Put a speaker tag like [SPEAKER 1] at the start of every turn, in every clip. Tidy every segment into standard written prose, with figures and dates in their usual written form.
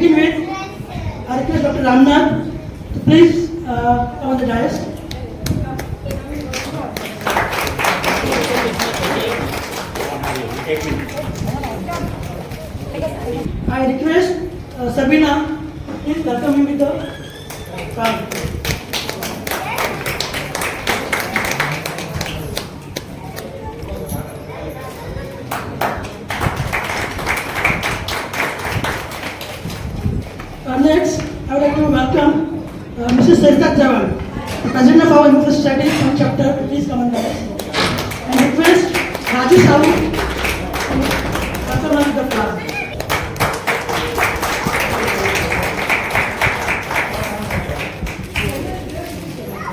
[SPEAKER 1] begin with, I request Dr. Ramnath to please come on the dais. I request Sabina, please welcome him with the card. Next, I would like to welcome Mrs. Sarita Jawan, the President of our Youth Society from chapter. Please come on the dais. And request Raji Sahu to welcome us with the flag.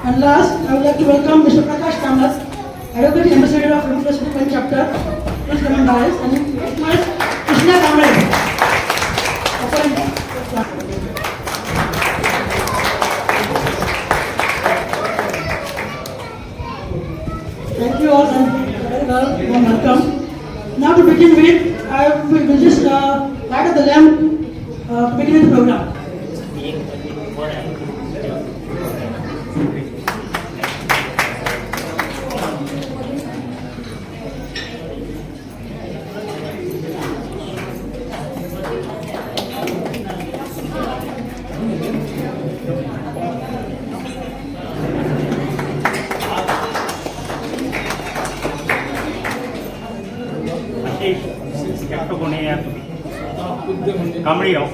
[SPEAKER 1] And last, I would like to welcome Mr. Prakash Kamath, Advocate Ambassador of Youth Society from chapter. Please come on the dais. And request Krishna Kamale. Thank you all and welcome. Now to begin with, I will just light up the lamp to begin with the program.
[SPEAKER 2] Kamdi आओ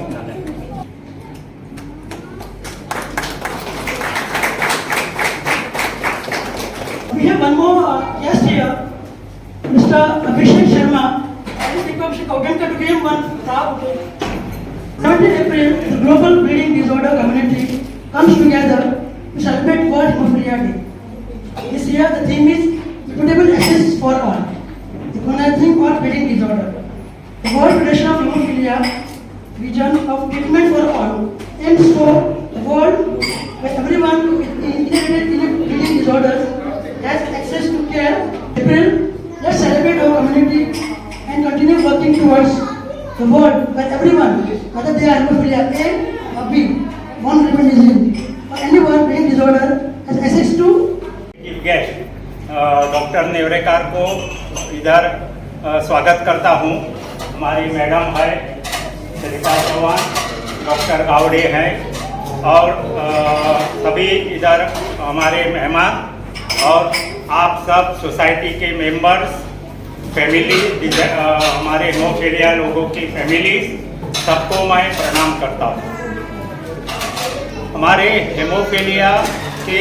[SPEAKER 1] We have one more guest here, Mr. Abhishek Sharma. I just request Mr. Kauganka to give him one proud. 17th April, the global bleeding disorder community comes together to celebrate World Hemophilia Day. This year, the theme is equitable access for all, recognizing all bleeding disorder. The World Federation of Hemophilia vision of treatment for all aims for a world where everyone with inherited bleeding disorders has access to care. April, let's celebrate our community and continue working towards the world where everyone, whether they are hemophilia A or B, one rheumatism or anyone bleeding disorder, has access to.
[SPEAKER 2] Guest doctor Nevrekar को इधर स्वागत करता हूँ। हमारी madam है Sarita Chauhan, doctor Gawde हैं और सभी इधर हमारे मेहमान और आप सब सोसाइटी के मेंबर्स, फैमिली, हमारे हेमोफीलिया लोगों की फैमिलीज, सबको मैं प्रणाम करता हूँ। हमारे हेमोफीलिया के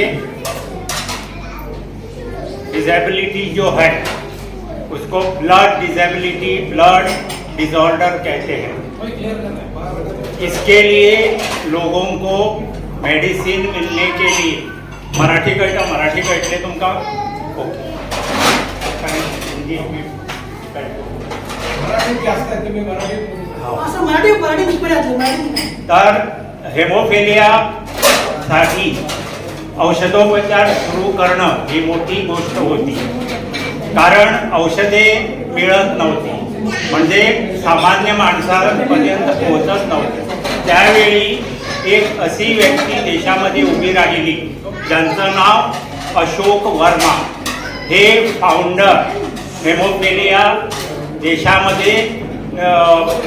[SPEAKER 2] डिसेबिलिटी जो है उसको ब्लड डिसेबिलिटी, ब्लड डिसऑर्डर कहते हैं। इसके लिए लोगों को मेडिसिन मिलने के लिए मराठी कळले तुमका तर हेमोफिलिया साठी औषधोपचार सुरू करणं ही मोठी गोष्ट होती, कारण औषधे मिळत नव्हती, म्हणजे सामान्य माणसापर्यंत पोहोचत नव्हते। त्यावेळी एक अशी व्यक्ती देशामध्ये उभी राहिली ज्यांचं नाव अशोक वर्मा, हे फाउंडर हेमोफिलिया देशामध्ये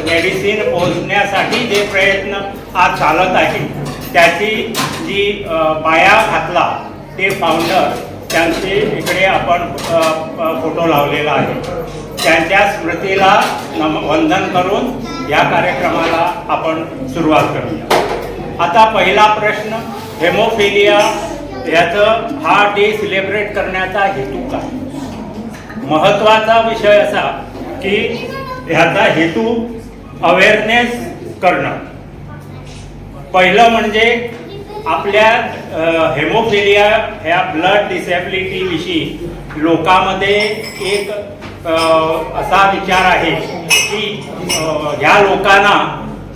[SPEAKER 2] मेडिसिन पोहोचण्यासाठी जे प्रयत्न आज चालत आहेत त्याची जी पाया घातला ते फाउंडर, त्यांचे इकडे आपण फोटो लावलेला आहे। त्यांच्या स्मृतीला वंदन करून या कार्यक्रमाला आपण सुरुवात करूया। आता पहिला प्रश्न, हेमोफिलिया याचं हा डे सेलिब्रेट करण्याचा हेतू काय? महत्त्वाचा विषय असा की ह्याचा हेतू अवेअरनेस करणं। पहिलं म्हणजे आपल्या हेमोफिलिया ह्या ब्लड डिसेबिलिटी विषयी लोकांमध्ये एक असा विचार आहे की ह्या लोकांना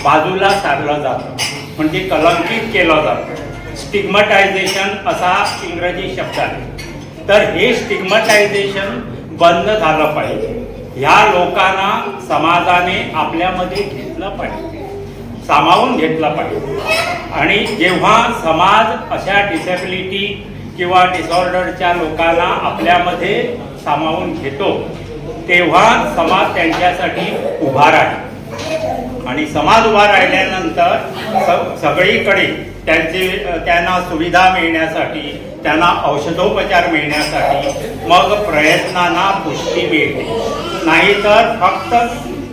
[SPEAKER 2] बाजूला सारलं जातं, म्हणजे कलंकित केलं जातं। स्टिग्मटायझेशन असा इंग्रजी शब्द आहे। तर हे स्टिग्मटायझेशन बंद झालं पाहिजे। ह्या लोकांना समाजाने आपल्यामध्ये घेतलं पाहिजे। सामावून घेतलं पाहिजे. आणि जेव्हा समाज अशा डिसेबिलिटी किंवा डिसऑर्डरच्या लोकांना आपल्यामध्ये सामावून घेतो तेव्हा समाज त्यांच्यासाठी उभा राहील. आणि समाज उभा राहिल्यानंतर सगळीकडे त्यांना सुविधा मिळण्यासाठी, त्यांना औषधोपचार मिळण्यासाठी मग प्रयत्नांना पुष्टी मिळते. नाहीतर फक्त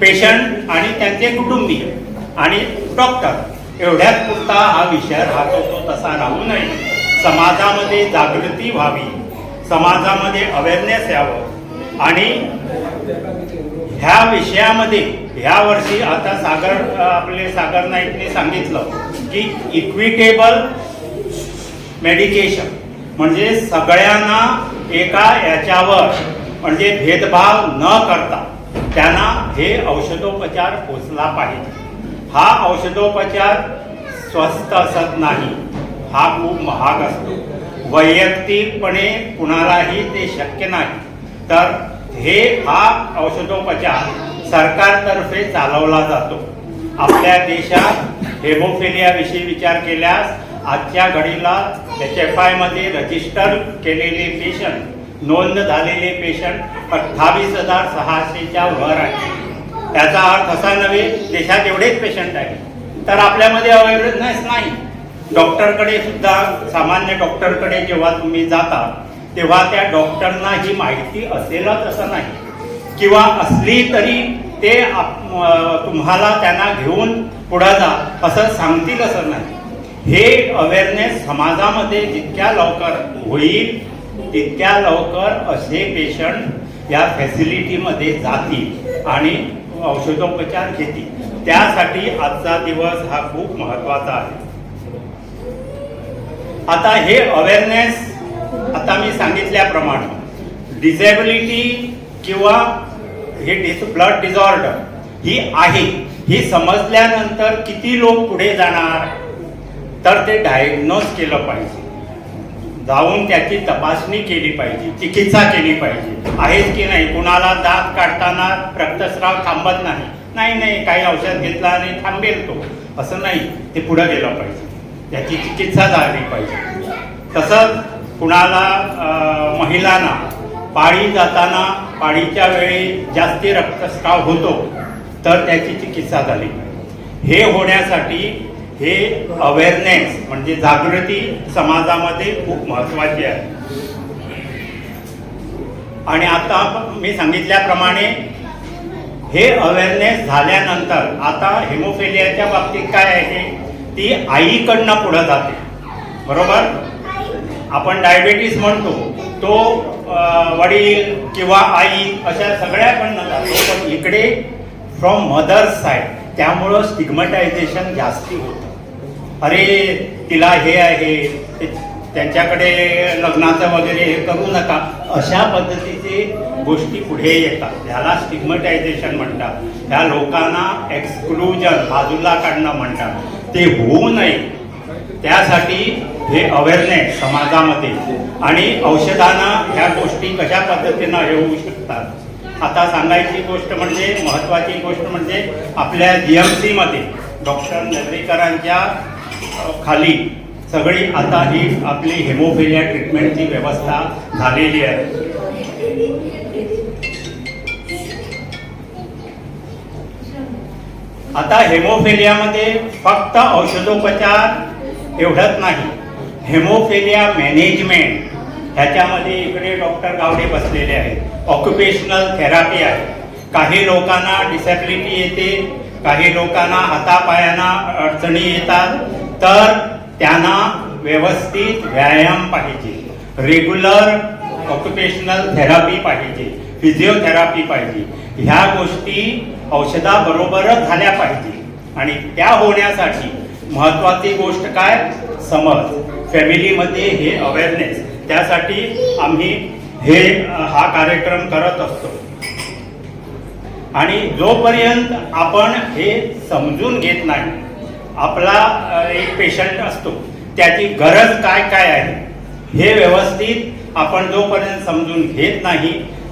[SPEAKER 2] पेशंट आणि त्यांचे कुटुंबीय आणि डॉक्टर एवढ्याच पुरता हा विषय राहतो, तो तसा राहू नये. समाजामध्ये जागृती व्हावी, समाजामध्ये अवेअरनेस यावं. आणि ह्या विषयामध्ये ह्या वर्षी आता आपले सागर नाईकने सांगितलं की इक्विटेबल मेडिकेशन म्हणजे सगळ्यांना एका याच्यावर म्हणजे भेदभाव न करता त्यांना हे औषधोपचार पोचला पाहिजे. हा औषधोपचार स्वस्त असत नाही, हा खूप महाग असतो. वैयक्तिकपणे कुणालाही ते शक्य नाही. तर हा औषधोपचार सरकारतर्फे चालवला जातो. आपल्या देशात हेमोफिलियाविषयी विचार केल्यास आजच्या घडीला HFI मध्ये रजिस्टर केलेले पेशंट, नोंद झालेले पेशंट 28,600च्या वर आहे. त्याचा अर्थ असा नव्हे देशात एवढेच पेशंट आहेत तर आपल्यामध्ये अवेअरनेस नाही. डॉक्टरकडे सुद्धा, सामान्य डॉक्टरकडे जेव्हा तुम्ही जाता तेव्हा त्या डॉक्टरना ही माहिती असेलच असं नाही, किंवा असली तरी ते तुम्हाला त्यांना घेऊन पुढे जा असं सांगतील असं नाही. हे अवेअरनेस समाजामध्ये जितक्या लवकर होईल तितक्या लवकर असे पेशंट या फॅसिलिटीमध्ये जातील आणि औषधोपचार घेतील. त्यासाठी आजचा दिवस हा खूप महत्त्वाचा आहे. आता हे अवेअरनेस, आता मी सांगितल्याप्रमाणे डिसेबिलिटी किंवा हे ब्लड डिसऑर्डर ही आहे ही समजल्यानंतर किती लोक पुढे जाणार, तर ते डायग्नोज केलं पाहिजे, जाऊन त्याची तपासणी केली पाहिजे, चिकित्सा केली पाहिजे. आहेच की नाही, कुणाला दात काढताना रक्तस्राव थांबत नाही काही औषध घेतलं आणि थांबेल तो, असं नाही. ते पुढे गेलं पाहिजे, त्याची चिकित्सा झाली पाहिजे. तसंच कुणाला महिलांना पाळी जाताना पाळीच्या वेळी जास्ती रक्तस्राव होतो तर त्याची चिकित्सा झाली पाहिजे. हे होण्यासाठी हे अवेअरनेस म्हणजे जागृती समाजामध्ये खूप महत्त्वाची आहे. आणि आता मी सांगितल्याप्रमाणे हे अवेअरनेस झाल्यानंतर आता हेमोफिलियाच्या बाबतीत काय आहे, ती आईकडनं पुढे जाते, बरोबर. आपण डायबिटीस म्हणतो तो वडील किंवा आई अशा सगळ्याकडनं जातो, पण इकडे फ्रॉम मदर्स साईड, त्यामुळं स्टिग्मटायझेशन जास्ती होतं. अरे तिला हे आहे, त्यांच्याकडे लग्नाचं वगैरे हे करू नका, अशा पद्धतीचे गोष्टी पुढे येतात. ह्याला स्टिग्मटायझेशन म्हणतात. ह्या लोकांना एक्सक्लुजन, बाजूला काढणं म्हणतात. ते होऊ नये त्यासाठी हे अवेअरनेस समाजामध्ये आणि औषधानं ह्या गोष्टी कशा पद्धतीनं हे होऊ शकतात. आता सांगायची गोष्ट म्हणजे, महत्त्वाची गोष्ट म्हणजे आपल्या GMC मध्ये डॉक्टर नेवरेकरांच्या खाली सगळी आता ही आपली हेमोफिलिया ट्रीटमेंटची व्यवस्था झालेली आहे. आता हेमोफिलियामध्ये फक्त औषधोपचार एवढंच नाही, हेमोफिलिया मॅनेजमेंट ह्याच्यामध्ये इकडे डॉक्टर गावडे बसलेले आहेत. ऑक्युपेशनल थेरपी आहे. काही लोकांना डिसेबिलिटी येते, काही लोकांना हातापायांना अडचणी येतात, तर त्यांना व्यवस्थित व्यायाम पाहिजे, रेग्युलर ऑक्युपेशनल थेरपी पाहिजे, फिजिओथेरपी पाहिजे. ह्या गोष्टी औषधाबरोबरच झाल्या पाहिजे. आणि त्या होण्यासाठी महत्त्वाची गोष्ट काय, समज, फॅमिलीमध्ये हे अवेअरनेस. त्यासाठी आम्ही हा कार्यक्रम करत असतो. आणि जोपर्यंत आपण हे समजून घेत नाही, आपला एक पेशंट असतो त्याची गरज काय आहे हे व्यवस्थित आपण जोपर्यंत समजून घेत नाही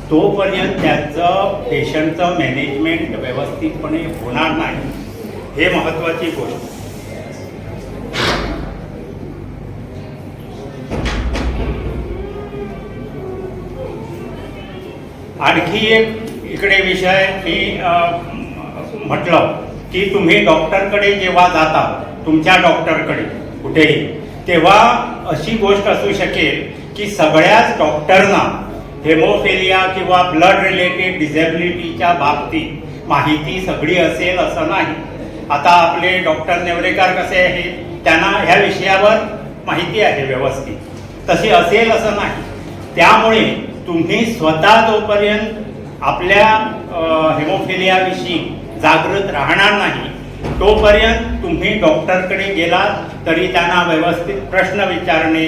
[SPEAKER 2] तोपर्यंत त्याचं पेशंटचं मॅनेजमेंट व्यवस्थितपणे होणार नाही. हे महत्त्वाची गोष्ट. आणखी एक इकडे विषय मी म्हटलं की तुम्ही डॉक्टरकडे जेव्हा जाता, तुमच्या डॉक्टरकडे कुठेही, तेव्हा अशी गोष्ट असू शकेल की सगळ्याच डॉक्टरना हेमोफिलिया किंवा ब्लड रिलेटेड डिझेबिलिटीच्या बाबतीत माहिती सगळी असेल असं नाही. आता आपले डॉक्टर नेवरेकर कसे आहेत, त्यांना ह्या विषयावर माहिती आहे व्यवस्थित, तशी असेल असं नाही. त्यामुळे तुम्ही स्वतः जोपर्यंत आपल्या हेमोफिलियाविषयी जागृत राहणार नाही, तोपर्यंत तुम्ही डॉक्टरकडे गेलात तरी त्यांना व्यवस्थित प्रश्न विचारणे,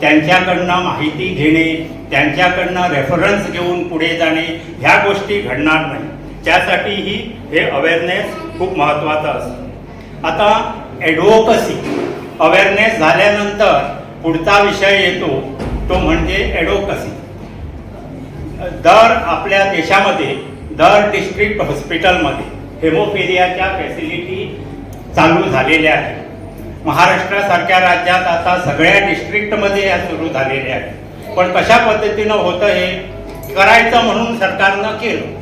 [SPEAKER 2] त्यांच्याकडनं माहिती घेणे, त्यांच्याकडनं रेफरन्स घेऊन पुढे जाणे, ह्या गोष्टी घडणार नाही. त्यासाठीही हे अवेअरनेस खूप महत्त्वाचं असतं. आता ॲडव्होकसी अवेअरनेस झाल्यानंतर पुढचा विषय येतो तो म्हणजे ॲडव्होकसी. दर आपल्या देशामध्ये दर डिस्ट्रिक्ट हॉस्पिटलमध्ये हेमोफिलियाच्या फॅसिलिटी चालू झालेल्या आहेत. महाराष्ट्रासारख्या राज्यात आता सगळ्या डिस्ट्रिक्टमध्ये या सुरू झालेल्या आहेत. पण कशा पद्धतीनं होतं हे करायचं म्हणून सरकारनं केलं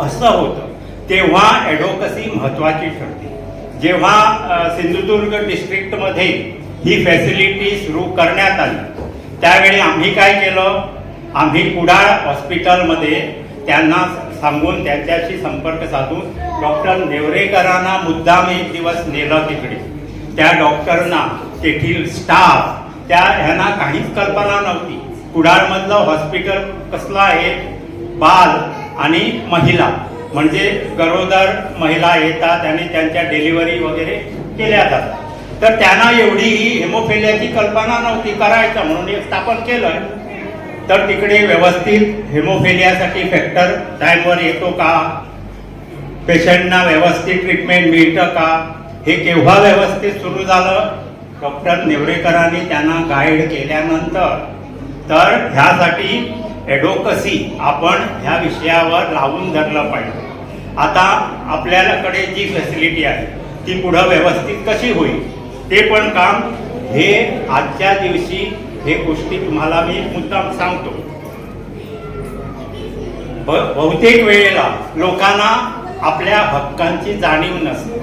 [SPEAKER 2] असं होतं. तेव्हा ॲडव्होकसी महत्त्वाची ठरते. जेव्हा सिंधुदुर्ग डिस्ट्रिक्टमध्ये ही फॅसिलिटी सुरू करण्यात आली त्यावेळी आम्ही काय केलं, आम्ही कुडाळ हॉस्पिटलमध्ये त्यांना सांगून त्यांच्याशी संपर्क साधून डॉक्टर नेवरेकरांना मुद्दाम एक दिवस नेलं तिकडे. त्या डॉक्टरना तेथील स्टाफ ह्यांना काहीच कल्पना नव्हती कुडाळमधलं हॉस्पिटल कसलं आहे. बाल आणि महिला म्हणजे गरोदर महिला येतात आणि त्यांच्या डिलिव्हरी वगैरे केल्या जातात. तर त्यांना एवढी ही हेमोफिलियाची कल्पना नव्हती, करायचं म्हणून एक स्थापन केलं. तर तिकडे व्यवस्थित हेमोफिलियासाठी फॅक्टर टाईमवर येतो का, पेशंटना व्यवस्थित ट्रीटमेंट मिळतं का, हे केव्हा व्यवस्थित सुरू झालं, डॉक्टर नेवरेकरांनी त्यांना गाईड केल्यानंतर. तर ह्यासाठी ॲडव्होकसी आपण ह्या विषयावर लावून धरलं पाहिजे. आता आपल्याकडे जी फॅसिलिटी आहे ती पुढं व्यवस्थित कशी होईल ते पण काम हे आजच्या दिवशी हे गोष्टी तुम्हाला मी मुद्दाम सांगतो. बहुतेक वेळेला लोकांना आपल्या हक्कांची जाणीव नसते.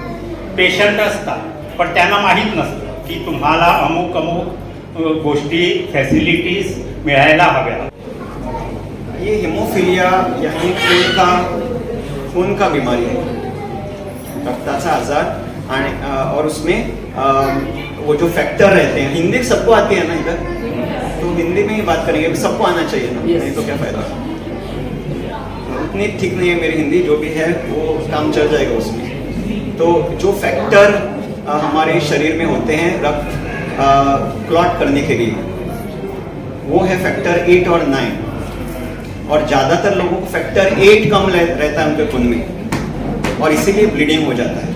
[SPEAKER 2] पेशंट असतात पण त्यांना माहीत नसतं की तुम्हाला अमुक अमुक गोष्टी फॅसिलिटीज मिळायला हव्या.
[SPEAKER 3] ये हेमोफिलिया यानी खून का बीमारी है, रक्ताचा आजार और उसमें वो जो फैक्टर रहते हैं, हिंदी सबको आती है ना इधर, तो हिंदी में ही बात करेंगे, सबको आना चाहिए ना, नहीं तो क्या फायदा. उतनी ठीक नहीं है मेरी हिंदी, जो भी है वो काम चल जाएगा उसमें. तो जो फैक्टर हमारे शरीर में होते हैं रक्त क्लॉट करने के लिए, वो है फैक्टर 8 और 9. और ज़्यादातर लोगों को फैक्टर 8 कम रहता है उनके खून में और इसीलिए ब्लीडिंग हो जाता है.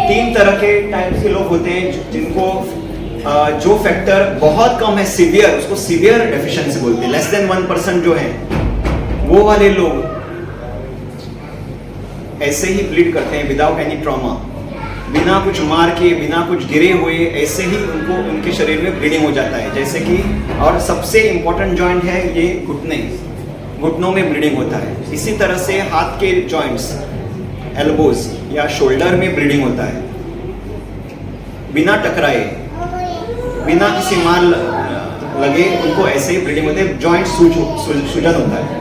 [SPEAKER 3] 3 तरह के टाइप्स के लोग होते हैं जिनको जो फैक्टर बहुत कम है, सीवियर, उसको सीवियर डेफिशिएंसी बोलते हैं, लेस देन 1% जो है वो वाले लोग ऐसे ही ब्लीड करते हैं विदाउट एनी ट्रॉमा, बिना कुछ मार के, बिना कुछ गिरे हुए, ऐसे ही उनको उनके शरीर में ब्लीडिंग हो जाता है. जैसे कि और सबसे इम्पोर्टेंट जॉइंट है ये घुटने, घुटनों में ब्लीडिंग होता है. इसी तरह से हाथ के जॉइंट्स, एल्बोज या शोल्डर में ब्लीडिंग होता है. बिना टकराए, बिना किसी मार लगे उनको ऐसे ही ब्लीडिंग होते है, जॉइंट सूजन होता है.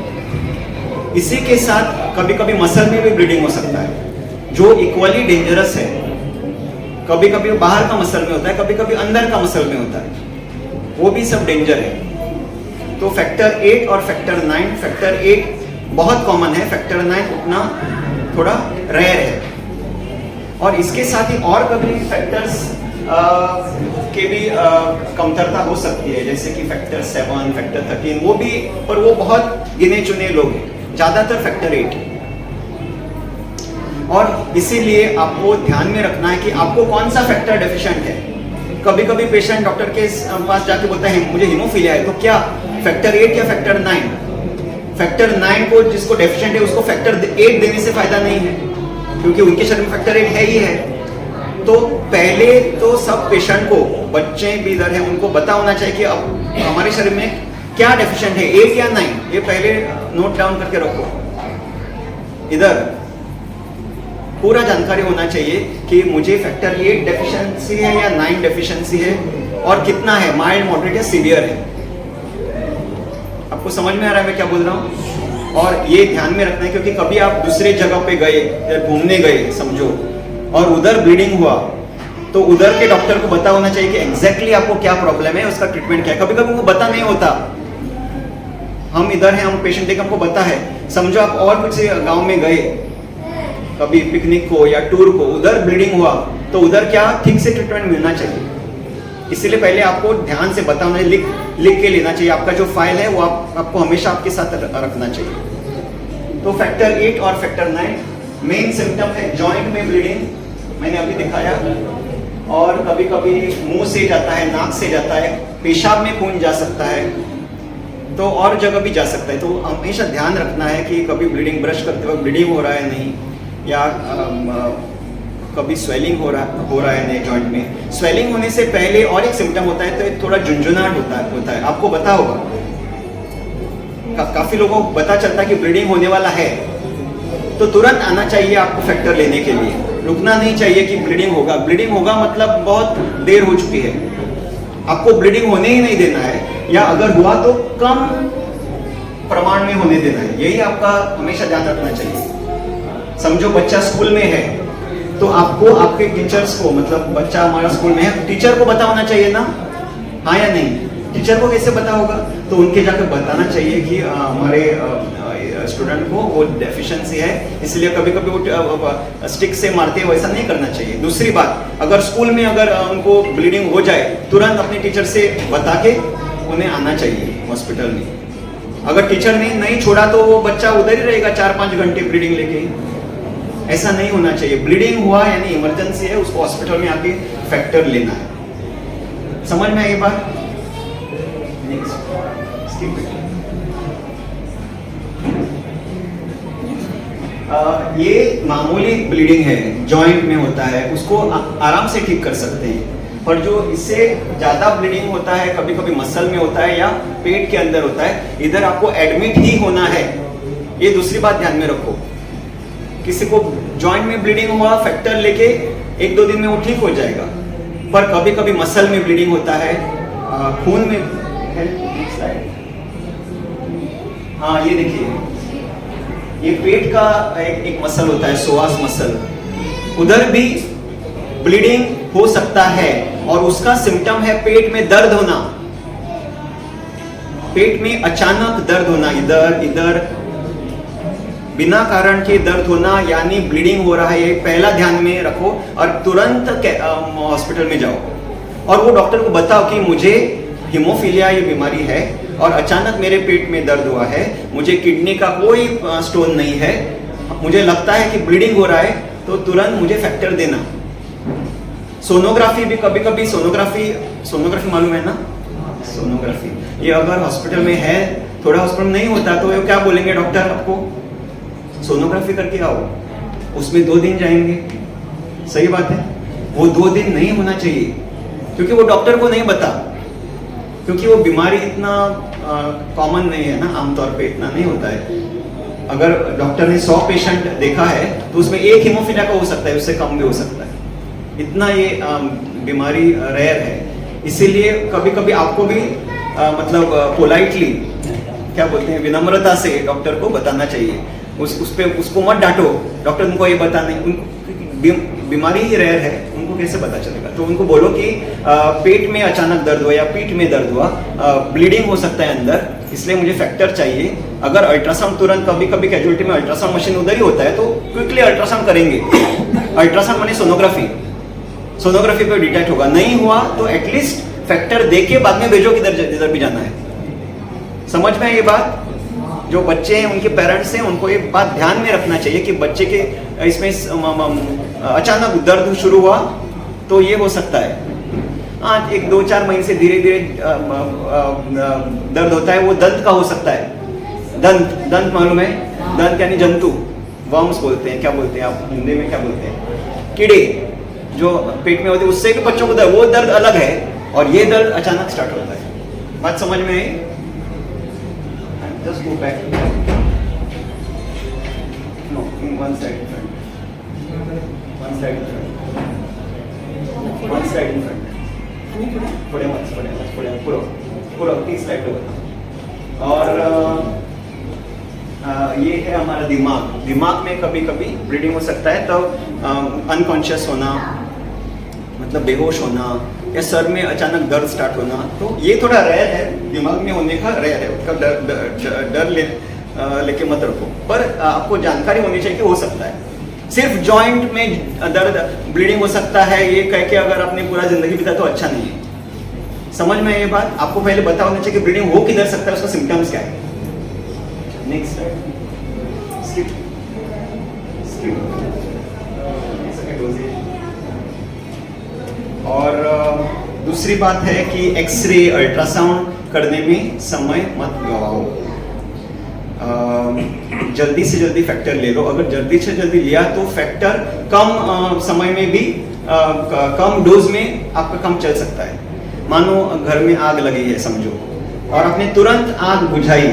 [SPEAKER 3] इसी के साथ कभी कभी मसल में भी ब्लीडिंग हो सकता है जो इक्वली डेंजरस है. कभी कभी बाहर का मसल में होता है, कभी कभी अंदर का मसल में होता है, वो भी सब डेंजर है. तो फैक्टर 8 और फैक्टर 9, फैक्टर 8 बहुत कॉमन है, फैक्टर 9 उतना थोड़ा रेयर है. और इसके साथ ही और कभी फैक्टर्स के भी कमतरता हो सकती है, जैसे कि फैक्टर 7, फैक्टर 13, वो भी, पर वो बहुत गिने चुने लोग हैं, ज़्यादातर फैक्टर 8. और इसीलिए आपको ध्यान में रखना है कि आपको कौन सा फैक्टर डेफिशिएंट है. कभी कभी पेशेंट डॉक्टर के पास जाके बोलता है मुझे हीमोफीलिया है, तो क्या फैक्टर 8 या फैक्टर 9? फैक्टर 9 को जिसको डेफिशिएंट है उसको फैक्टर 8 देने से फायदा नहीं है. क्योंकि उनके शरीर में फैक्टर 8 है ही है। तो पहले तो सब पेशेंट को, बच्चे भी इधर हैं, उनको पता होना चाहिए कि अब हमारे शरीर में क्या डेफिशिएंट है, 8 या 9, ये पहले नोट डाउन करके रखो। इधर पूरा जानकारी होना चाहिए कि मुझे फैक्टर 8 डेफिशिएंसी है या 9 डेफिशिएंसी है, और कितना है, माइल्ड, मॉडरेट या सीवियर है। आपको समझ में आ रहा है मैं क्या बोल रहा हूँ? और ये ध्यान में रखना है, क्योंकि कभी आप दूसरे जगह पे गए या घूमने गए समझो, और उधर ब्लीडिंग हुआ, तो उधर के डॉक्टर को पता होना चाहिए कि एग्जैक्टली आपको क्या प्रॉब्लम है, उसका ट्रीटमेंट क्या है। कभी कभी उनको पता नहीं होता। हम इधर हैं, हम पेशेंट देख हमको पता है, समझो आप और कुछ गांव में गए कभी पिकनिक को या टूर को, उधर ब्लीडिंग हुआ, तो उधर क्या ठीक से ट्रीटमेंट मिलना चाहिए। इसलिए पहले आपको ध्यान से बताना है, लिख के लेना चाहिए। आपका जो फाइल है वो आपको हमेशा आपके साथ रखना चाहिए। तो फैक्टर 8 और फैक्टर 9 मेन सिम्टम है जॉइंट में ब्लीडिंग, मैंने अभी दिखाया, और कभी कभी मुंह से जाता है, नाक से जाता है, पेशाब में खून जा सकता है, तो और जगह भी जा सकता है। तो हमेशा ध्यान रखना है कि कभी ब्लीडिंग, ब्रश करते वक्त ब्लीडिंग हो रहा है नहीं, या कभी स्वेलिंग हो रहा है नहीं जॉइंट में। स्वेलिंग होने से पहले और एक सिम्टम होता है, तो थोड़ा झुंझुनाहट होता है, आपको पता होगा। काफी लोगों को पता चलता है कि ब्लीडिंग होने वाला है, तो तुरंत आना चाहिए आपको फैक्टर लेने के लिए। रुकना नहीं चाहिए कि ब्लीडिंग होगा मतलब बहुत देर हो चुकी है। आपको ब्लीडिंग होने ही नहीं देना है, या अगर हुआ तो कम प्रमाण में होने देना है। यही आपका हमेशा ध्यान रखना चाहिए। समझो बच्चा स्कूल में है, तो आपको आपके टीचर्स को, मतलब बच्चा हमारा स्कूल में है, टीचर को पता होना चाहिए ना, हाँ या नहीं? टीचर को कैसे पता होगा? तो उनके जाकर बताना चाहिए कि हमारे स्टूडेंट को वो डेफिशिएंसी है, इसलिए कभी कभी वो स्टिक से मारते हैं, वैसा नहीं करना चाहिए। दूसरी बात, अगर स्कूल में अगर उनको ब्लीडिंग हो जाए, तुरंत अपने टीचर से बता के उन्हें आना चाहिए हॉस्पिटल में। अगर टीचर ने नहीं छोड़ा तो वो बच्चा उधर ही रहेगा 4-5 घंटे ब्लीडिंग लेके। ऐसा नहीं होना चाहिए। ब्लीडिंग हुआ यानी इमरजेंसी है, उसको हॉस्पिटल में आके फैक्टर लेना है। समझ में आई बात? ये मामूली ब्लीडिंग है, जॉइंट में होता है, उसको आराम से ठीक कर सकते हैं। पर जो इससे ज्यादा ब्लीडिंग होता है, कभी कभी मसल में होता है या पेट के अंदर होता है, इधर आपको एडमिट ही होना है। ये दूसरी बात ध्यान में रखो। किसी को जॉइंट में ब्लीडिंग हुआ, फैक्टर लेके 1-2 दिन में वो ठीक हो जाएगा। पर कभी कभी मसल में ब्लीडिंग होता है, खून में, हाँ ये देखिए, ये पेट का एक मसल होता है, सोआस मसल, उधर भी ब्लीडिंग हो सकता है, और उसका सिम्टम है पेट में दर्द होना। पेट में अचानक दर्द होना, इधर बिना कारण के दर्द होना, यानी ब्लीडिंग हो रहा है। ये पहला ध्यान में रखो और तुरंत हॉस्पिटल में जाओ और वो डॉक्टर को बताओ कि मुझे हीमोफीलिया ये बीमारी है और अचानक मेरे पेट में दर्द हुआ है, मुझे किडनी का कोई स्टोन नहीं है, मुझे लगता है कि ब्लीडिंग हो रहा है, तो तुरंत मुझे फैक्टर देना। सोनोग्राफी भी कभी कभी, सोनोग्राफी मालूम है ना? सोनोग्राफी ये अगर हॉस्पिटल में है, थोड़ा हॉस्पिटल में नहीं होता तो ये क्या बोलेंगे डॉक्टर, आपको सोनोग्राफी करके आओ, उसमें 2 दिन जाएंगे। सही बात है, वो 2 दिन नहीं होना चाहिए, क्योंकि वो डॉक्टर को नहीं बता, क्योंकि वो बीमारी इतना कॉमन नहीं है ना, आमतौर पे इतना नहीं होता है। अगर डॉक्टर ने 100 पेशेंट देखा है तो उसमें 1 हीमोफीलिया का हो सकता है, उससे कम भी हो सकता है, इतना ये बीमारी रेयर है। इसीलिए कभी कभी आपको भी मतलब पोलाइटली, क्या बोलते हैं, विनम्रता से डॉक्टर को बताना चाहिए। उसको मत डांटो, डॉक्टर उनको ये बता नहीं, बीमारी ही रेयर है, उनको कैसे पता चलेगा? तो उनको बोलो कि पेट में अचानक दर्द हुआ या पीठ में दर्द हुआ, ब्लीडिंग हो सकता है अंदर, इसलिए मुझे फैक्टर चाहिए। अगर अल्ट्रासाउंड तुरंत, कभी कभी कैजुअलिटी में अल्ट्रासाउंड मशीन उधर ही होता है, तो क्विकली अल्ट्रासाउंड करेंगे। अल्ट्रासाउंड माने सोनोग्राफी पे डिटेक्ट होगा, नहीं हुआ तो एटलीस्ट फैक्टर दे के बाद में भेजो किधर भी जाना है। समझ में ये बात? जो बच्चे हैं, उनके पेरेंट्स हैं, उनको ये बात ध्यान में रखना चाहिए कि बच्चे के इसमें अचानक दर्द शुरू हुआ तो ये हो सकता है। हाँ, 1-2-4 महीने से धीरे धीरे दर्द होता है, वो दंत का हो सकता है। दंत मालूम है? दंत यानी जंतु, वर्म्स बोलते हैं, क्या बोलते हैं आप हिंदी में, क्या बोलते हैं, कीड़े जो पेट में होते हैं, उससे भी बच्चों को दर्द, वो दर्द अलग है और ये दर्द अचानक स्टार्ट होता है। बात समझ में आई? Just go back, no in one side in front, one side in front, one side in front, पुढे मत, पुढे पुढं ती स्लाइड होता। और ये है हमारा दिमाग में कभी कभी ब्लीडिंग हो सकता है, तो अनकॉन्शियस होना, मतलब बेहोश होना, या सर में अचानक दर्द स्टार्ट होना, तो ये थोड़ा रेयर है, दिमाग में होने का रेयर है, उसका डर लेके मत रखो, पर आपको जानकारी होनी चाहिए कि हो सकता है। सिर्फ जॉइंट में दर्द ब्लीडिंग हो सकता है ये कह के अगर आपने पूरा जिंदगी बिता तो अच्छा नहीं है। समझ में ये बात? आपको पहले पता होना चाहिए कि ब्लीडिंग हो किधर सकता है, उसका सिम्टम्स क्या है। नेक्स्ट स्किप और दूसरी बात है कि एक्सरे अल्ट्रासाउंड करने में समय मत गवाओ। जल्दी से जल्दी फैक्टर ले लो, अगर जल्दी से जल्दी लिया तो फैक्टर कम समय में भी कम डोज में आपका काम चल सकता है। मानो घर में आग लगी है समझो, और आपने तुरंत आग बुझाई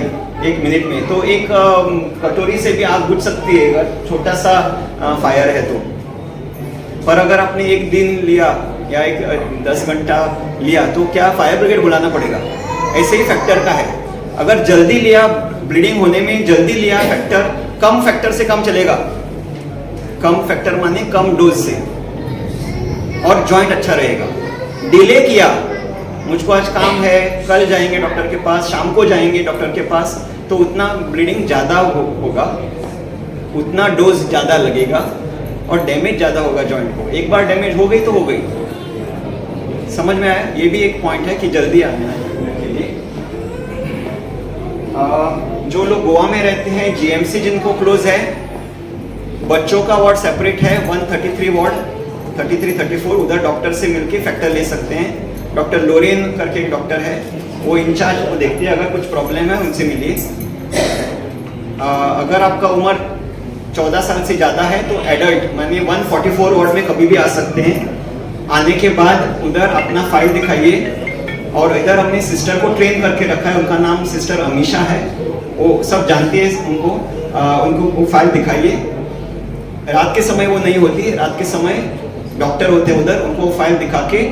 [SPEAKER 3] 1 मिनट में, तो एक कटोरी से भी आग बुझ सकती है अगर छोटा सा फायर है तो। पर अगर आपने 1 दिन लिया या 10 घंटा लिया तो क्या फायर ब्रिगेड बुलाना पड़ेगा? ऐसे ही फैक्टर का है, अगर जल्दी लिया, ब्लीडिंग होने में जल्दी लिया, फैक्टर कम फैक्टर से काम चलेगा, कम फैक्टर माने कम डोज से, और जॉइंट अच्छा रहेगा। डिले किया, मुझको आज काम है, कल जाएंगे डॉक्टर के पास, शाम को जाएंगे डॉक्टर के पास, तो उतना ब्लीडिंग ज़्यादा होगा, उतना डोज ज़्यादा लगेगा और डैमेज ज़्यादा होगा जॉइंट को। एक बार डैमेज हो गई तो हो गई। समझ में आया? ये भी एक पॉइंट है कि जल्दी आना के लिए। जो लोग गोवा में रहते हैं, जीएमसी जिनको क्लोज है, बच्चों का वार्ड सेपरेट है, 133 वार्ड, 33, 34, उधर डॉक्टर से मिलके फैक्टर ले सकते हैं। डॉक्टर लोरेन करके एक डॉक्टर है, वो इंचार्ज वो देखते हैं, अगर कुछ प्रॉब्लम है उनसे मिलिए। अगर आपका उम्र 14 साल से ज़्यादा है तो एडल्ट मानिए 144 वार्ड में कभी भी आ सकते हैं। आने के बाद उधर अपना फाइल दिखाइए, और इधर हमने सिस्टर को ट्रेन करके रखा है, उनका नाम सिस्टर अमीशा है, वो सब जानती है उनको वो फाइल दिखाइए। रात के समय वो नहीं होती, रात के समय डॉक्टर होते हैं उधर, उनको फाइल दिखा के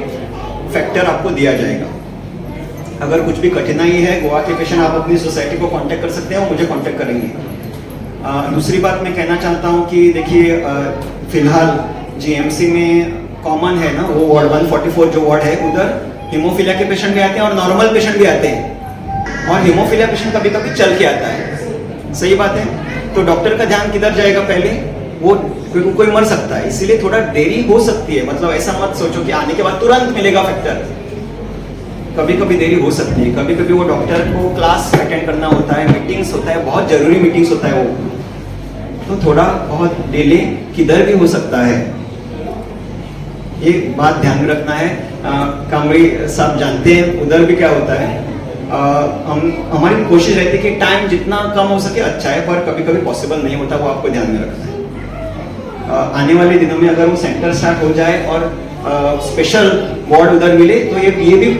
[SPEAKER 3] फैक्टर आपको दिया जाएगा। अगर कुछ भी कठिनाई है गोवा के पेशेंट, आप अपनी सोसाइटी को कांटेक्ट कर सकते हैं और मुझे कांटेक्ट करेंगे। दूसरी बात मैं कहना चाहता हूँ कि देखिए, फिलहाल जीएमसी में कॉमन है ना वो वार्ड 144 जो वार्ड है, उधर हीमोफीलिया के पेशेंट भी आते हैं और नॉर्मल पेशेंट भी आते हैं, और हीमोफीलिया पेशेंट कभी कभी चल के आता है। सही बात है, तो डॉक्टर का ध्यान किधर जाएगा पहले? वो कोई मर सकता है, इसीलिए थोड़ा देरी हो सकती है। मतलब ऐसा मत सोचो कि आने के बाद तुरंत मिलेगा फैक्टर, कभी कभी देरी हो सकती है। कभी कभी वो डॉक्टर को क्लास अटेंड करना होता है, मीटिंग्स होता है, बहुत जरूरी मीटिंग्स होता है वो, तो थोड़ा बहुत डिले किधर भी हो सकता है। ये बात ध्यान में रखना है। कामड़ी साहब जानते हैं उधर भी क्या होता है। हमारी कोशिश रहती है कि टाइम जितना कम हो सके अच्छा है, पर कभी कभी पॉसिबल नहीं होता, वो आपको ध्यान में रखना है। आने वाले दिनों में अगर वो सेंटर स्टार्ट हो जाए और स्पेशल वार्ड उधर मिले तो ये भी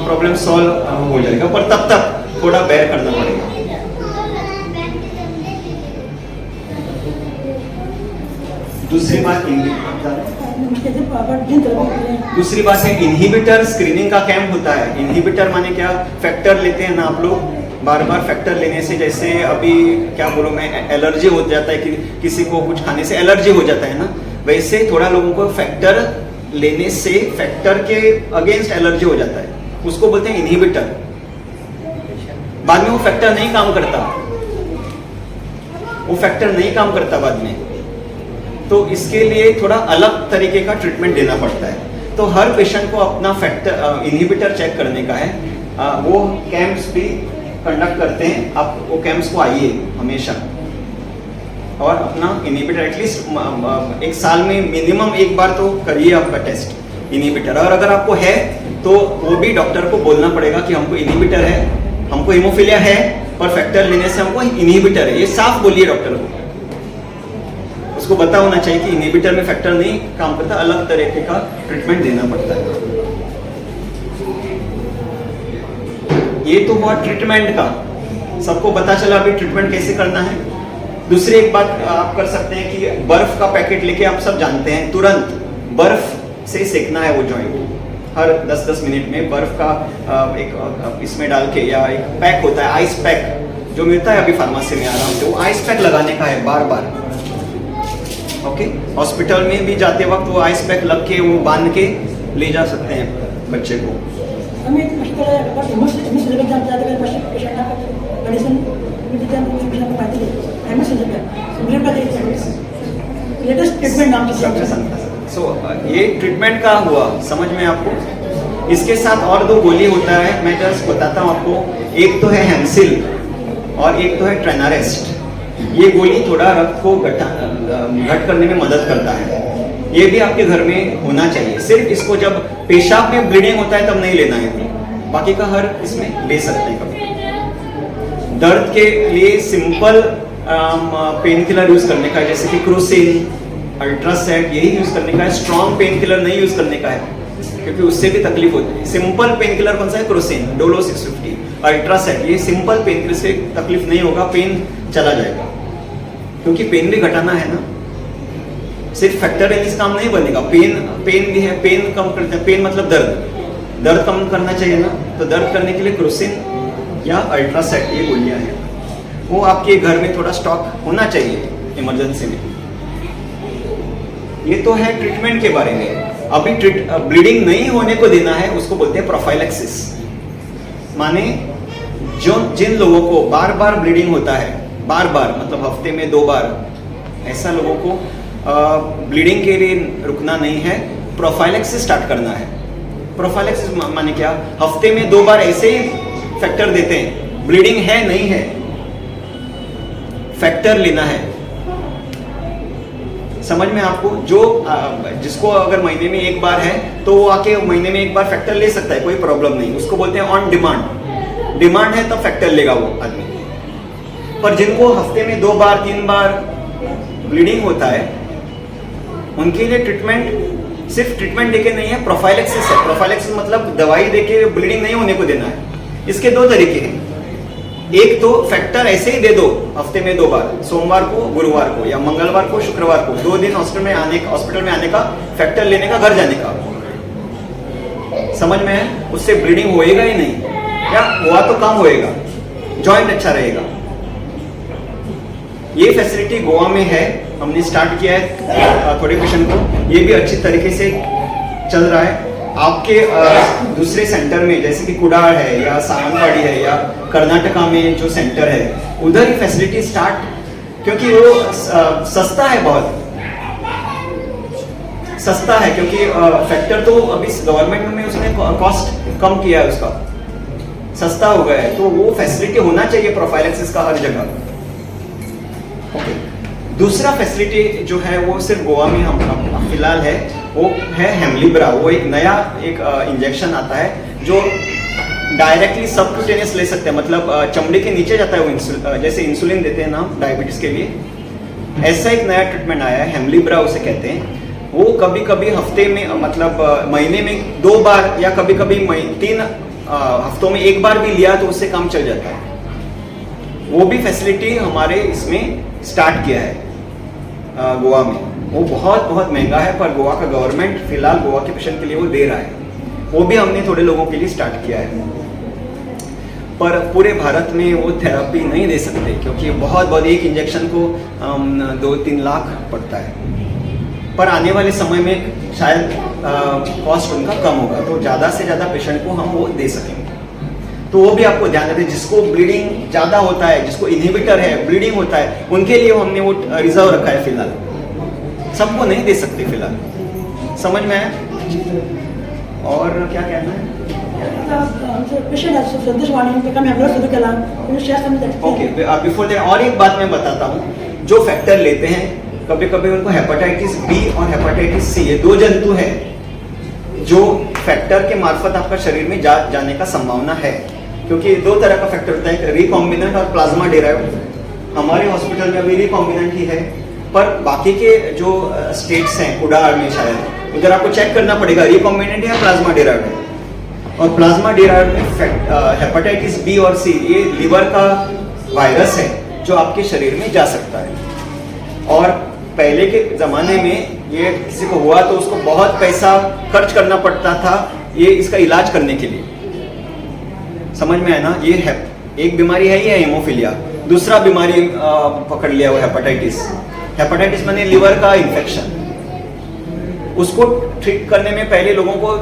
[SPEAKER 3] प्रॉब्लम सॉल्व हो जाएगा, पर तब तक थोड़ा बेयर करना पड़ेगा। दूसरी बात है इनहिबिटर स्क्रीनिंग का कैंप होता है। इनहिबिटर माने क्या? फैक्टर लेते हैं ना आप लोग, बार बार फैक्टर लेने से, जैसे अभी क्या बोलूं मैं, एलर्जी हो जाता है कि किसी को कुछ खाने से एलर्जी हो जाता है ना, वैसे थोड़ा लोगों को फैक्टर लेने से फैक्टर के अगेंस्ट एलर्जी हो जाता है, उसको बोलते हैं इनहिबिटर। बाद में वो फैक्टर नहीं काम करता, वो फैक्टर नहीं काम करता बाद में, तो इसके लिए थोड़ा अलग तरीके का ट्रीटमेंट देना पड़ता है। तो हर पेशेंट को अपना फैक्टर इनहिबिटर चेक करने का है। वो कैंप्स भी कंडक्ट करते हैं, आप वो कैंप्स को आइए हमेशा, और अपना इनहिबिटर एटलीस्ट 1 साल में मिनिमम 1 बार तो करिए आपका टेस्ट इनहिबिटर। और अगर आपको है तो वो भी डॉक्टर को बोलना पड़ेगा कि हमको इनहिबिटर है, हमको हीमोफीलिया है, पर फैक्टर लेने से हमको इनहिबिटर है, ये साफ बोलिए डॉक्टर को। उसको पता होना चाहिए कि इनहिबिटर में फैक्टर नहीं काम करता, अलग तरीके का ट्रीटमेंट देना पड़ता है। ये तो हुआ ट्रीटमेंट का, सबको पता चला अभी ट्रीटमेंट कैसे करना है। दूसरी एक बात आप कर सकते हैं कि बर्फ का पैकेट लेके, आप सब जानते हैं तुरंत बर्फ से सेकना है वो जॉइंट। हर 10-10 मिनट में बर्फ का एक इसमें डाल के, या एक पैक होता है आइस पैक जो मिलता है अभी फार्मेसी में आराम से, वो आइस पैक लगाने का है बार बार। ओके, हॉस्पिटल में भी जाते वक्त वो आइस पैक लग के वो बांध के ले जा सकते हैं बच्चे को। सो ये ट्रीटमेंट का हुआ, समझ में आपको। इसके साथ और 2 गोली होता है, मैं जस्ट बताता हूँ आपको। एक तो है हेमसिल और एक तो है ट्रेनारेस्ट। ये गोली थोड़ा रक्त को घट करने में मदद करता है। ये भी आपके घर में होना चाहिए। सिर्फ इसको जब पेशाब में ब्लीडिंग होता है तब नहीं लेना है, बाकी का हर इसमें ले सकते हैं कभी। दर्द के लिए सिंपल पेन किलर यूज करने का है, जैसे कि क्रोसिन, अल्ट्रासेट, यही यूज करने का है। स्ट्रॉन्ग पेन किलर नहीं यूज करने का है, क्योंकि उससे भी तकलीफ होती है। सिंपल पेन किलर कौन सा है? Crocin, Dolo 650, अल्ट्रासेट। ये सिंपल पेन किलर से तकलीफ नहीं होगा, पेन चला जाएगा, क्योंकि पेन भी घटाना है ना। सिर्फ फैक्टर एलिस काम नहीं बनेगा, पेन भी है, पेन कम करते हैं। पेन मतलब दर्द कम करना चाहिए ना, तो दर्द करने के लिए क्रोसिन या अल्ट्रासेट, ये गोलियां हैं। वो आपके घर में थोड़ा स्टॉक होना चाहिए इमरजेंसी में। ये तो है ट्रीटमेंट के बारे में। अभी ब्लीडिंग नहीं होने को देना है, उसको बोलते हैं प्रोफाइलैक्सिस। माने जिन लोगों को बार बार ब्लीडिंग होता है, बार बार मतलब हफ्ते में 2 बार, ऐसा लोगों को ब्लीडिंग के लिए रुकना नहीं है, प्रोफाइलैक्सिस स्टार्ट करना है। प्रोफाइलैक्सिस माने क्या? हफ्ते में 2 बार ऐसे ही फैक्टर देते हैं, ब्लीडिंग है नहीं है, फैक्टर लेना है। समझ में आपको? जो जिसको अगर महीने में 1 बार है तो वो आके महीने में 1 बार फैक्टर ले सकता है, कोई प्रॉब्लम नहीं। उसको बोलते हैं ऑन डिमांड। डिमांड है तब फैक्टर लेगा वो आदमी। पर जिनको हफ्ते में 2 बार 3 बार ब्लीडिंग होता है, उनके लिए ट्रीटमेंट सिर्फ ट्रीटमेंट देके नहीं है, प्रोफाइलैक्सिस है। प्रोफाइलैक्सिस मतलब दवाई देके ब्लीडिंग नहीं होने को देना है। इसके 2 तरीके हैं। एक तो फैक्टर ऐसे ही दे दो हफ्ते में 2 बार, सोमवार को, गुरुवार को, या मंगलवार को, शुक्रवार को, 2 दिन हॉस्पिटल में आने का, फैक्टर लेने का, घर जाने का। समझ में है? उससे ब्लीडिंग होएगा ही नहीं, या हुआ तो कम होएगा, जॉइंट अच्छा रहेगा। ये फैसिलिटी गोवा में है, हमने स्टार्ट किया है थोड़े पेशेंट को। ये भी अच्छी तरीके से चल रहा है। आपके दूसरे सेंटर में जैसे कि कुडाल है या सावंतवाड़ी है या कर्नाटका में जो सेंटर है, उधर ही फैसिलिटी स्टार्ट, क्योंकि वो सस्ता है, बहुत सस्ता है। क्योंकि फैक्टर तो अभी गवर्नमेंट में उसने कॉस्ट कम किया है, उसका सस्ता हो गया है, तो वो फैसिलिटी होना चाहिए प्रोफाइलैक्सिस का हर जगह। ओके, दूसरा फैसिलिटी जो है वो सिर्फ गोवा में हम फिलहाल है, वो है हेमलिब्रा। वो एक नया इंजेक्शन आता है जो डायरेक्टली सबक्यूटेनियस ले सकते हैं, मतलब चमड़ी के नीचे जाता है वो, जैसे इंसुलिन देते हैं ना डायबिटीज के लिए, ऐसा एक नया ट्रीटमेंट आया है, हेमलिब्रा उसे कहते हैं। वो कभी कभी हफ्ते में, मतलब महीने में 2 बार या कभी कभी 3 हफ्तों में 1 बार भी लिया तो उससे काम चल जाता है। वो भी फैसिलिटी हमारे इसमें स्टार्ट किया है गोवा में। वो बहुत महंगा है, पर गोवा का गवर्नमेंट फिलहाल गोवा के पेशेंट के लिए वो दे रहा है। वो भी हमने थोड़े लोगों के लिए स्टार्ट किया है, पर पूरे भारत में वो थेरेपी नहीं दे सकते, क्योंकि बहुत एक इंजेक्शन को 2-3 लाख पड़ता है। पर आने वाले समय में शायद कॉस्ट उनका कम होगा, तो ज़्यादा से ज़्यादा पेशेंट को हम वो दे सकेंगे। तो वो भी आपको ध्यान रखें, जिसको ब्लीडिंग ज़्यादा होता है, जिसको इनहिबिटर है, ब्लीडिंग होता है, उनके लिए हमने वो रिजर्व रखा है फिलहाल। सबको नहीं दे सकते फिलहाल। समझ में आया? और क्या कहना है? ओके, बिफोर दैट और एक बात मैं बताता हूँ। जो फैक्टर लेते हैं, कभी कभी उनको हेपेटाइटिस बी और हेपेटाइटिस सी, ये 2 जंतु है जो फैक्टर के मार्फत आपका शरीर में जाने का संभावना है। क्योंकि 2 तरह का फैक्टर होता है, रिकॉम्बिनेंट और प्लाज्मा डेराइव्ड। हमारे हॉस्पिटल में अभी रिकॉम्बिनेंट ही है, पर बाकी के जो स्टेट्स हैं कुडार में शायद उधर आपको चेक करना पड़ेगा रिकॉम्बिनेंट है या प्लाज्मा डिराइव्ड है। और प्लाज्मा डिराइव्ड में हेपेटाइटिस बी और सी ये लीवर का वायरस है जो आपके शरीर में जा सकता है। और पहले के ज़माने में ये किसी को हुआ तो उसको बहुत पैसा खर्च करना पड़ता था ये इसका इलाज करने के लिए। समझ में आया ना? ये है एक बीमारी है, ये हेमोफीलिया। दूसरा बीमारी पकड़ लिया वो हेपेटाइटिस। हेपेटाइटिस माने लिवर का इन्फेक्शन। उसको ठीक करने में पहले लोगों को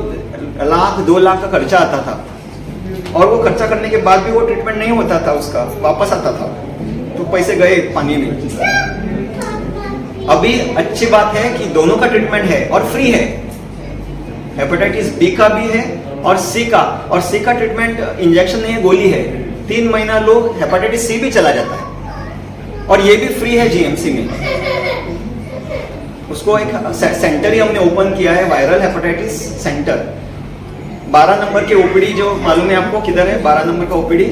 [SPEAKER 3] 1 लाख 2 लाख का खर्चा आता था, और वो खर्चा करने के बाद भी वो ट्रीटमेंट नहीं होता था, उसका वापस आता था, तो पैसे गए पानी में। अभी अच्छी बात है कि दोनों का ट्रीटमेंट है और फ्री है। हेपेटाइटिस बी का भी है और सी का। और सी का ट्रीटमेंट इंजेक्शन नहीं है, गोली है। 3 महीना लोग हेपेटाइटिस सी भी चला जाता है, और ये भी फ्री है जीएमसी में। उसको एक सेंटर ही हमने ओपन किया है, वायरल हेपेटाइटिस सेंटर। 12 नंबर के ओपीडी जो मालूम है आपको किधर है? 12 नंबर का ओपीडी,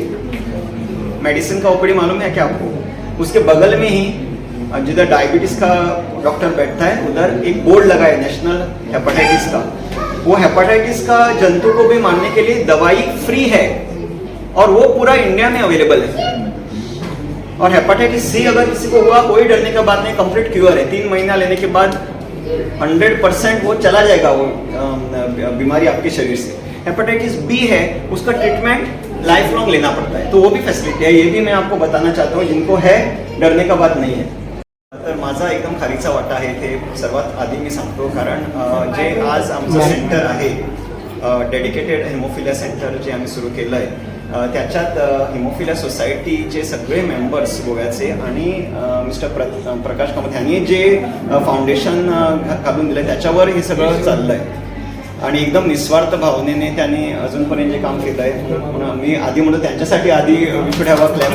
[SPEAKER 3] मेडिसिन का ओपीडी मालूम है क्या आपको? उसके बगल में ही जिधर डायबिटीज का डॉक्टर बैठता है उधर एक बोर्ड लगा है नेशनल हेपेटाइटिस का। वो हेपेटाइटिस का जंतु को भी मारने के लिए दवाई फ्री है, और वो पूरा इंडिया में अवेलेबल है। और हेपेटाइटिस सी अगर किसी को हुआ कोई डरने का बात नहीं, कंप्लीट क्योर है। 3 महीना लेने के बाद 100% वो चला जाएगा, वो बीमारी आपके शरीर से। हेपेटाइटिस बी है, उसका ट्रीटमेंट लाइफ लॉन्ग लेना पड़ता है, तो वो भी फैसिलिटी है। ये भी मैं आपको बताना चाहता हूँ, जिनको है डरने का बात नाही आहे। तर माझा एकदम खारीचा वाटा आहे ते सर्वात आधी मी सांगतो, कारण जे आज आमचं सेंटर आहे डेडिकेटेड हेमोफिलिया सेंटर जे आम्ही सुरू केलं आहे, त्याच्यात हिमोफिलिया सोसायटीचे सगळे मेंबर्स गोव्याचे आणि मिस्टर प्रकाश कामत यांनी जे फाउंडेशन घालून दिलं त्याच्यावर हे सगळं चाललंय, आणि एकदम निस्वार्थ भावनेने त्यांनी अजूनपर्यंत जे काम केलं आहे, मी आधी म्हणतो त्यांच्यासाठी आधी we should have a clap,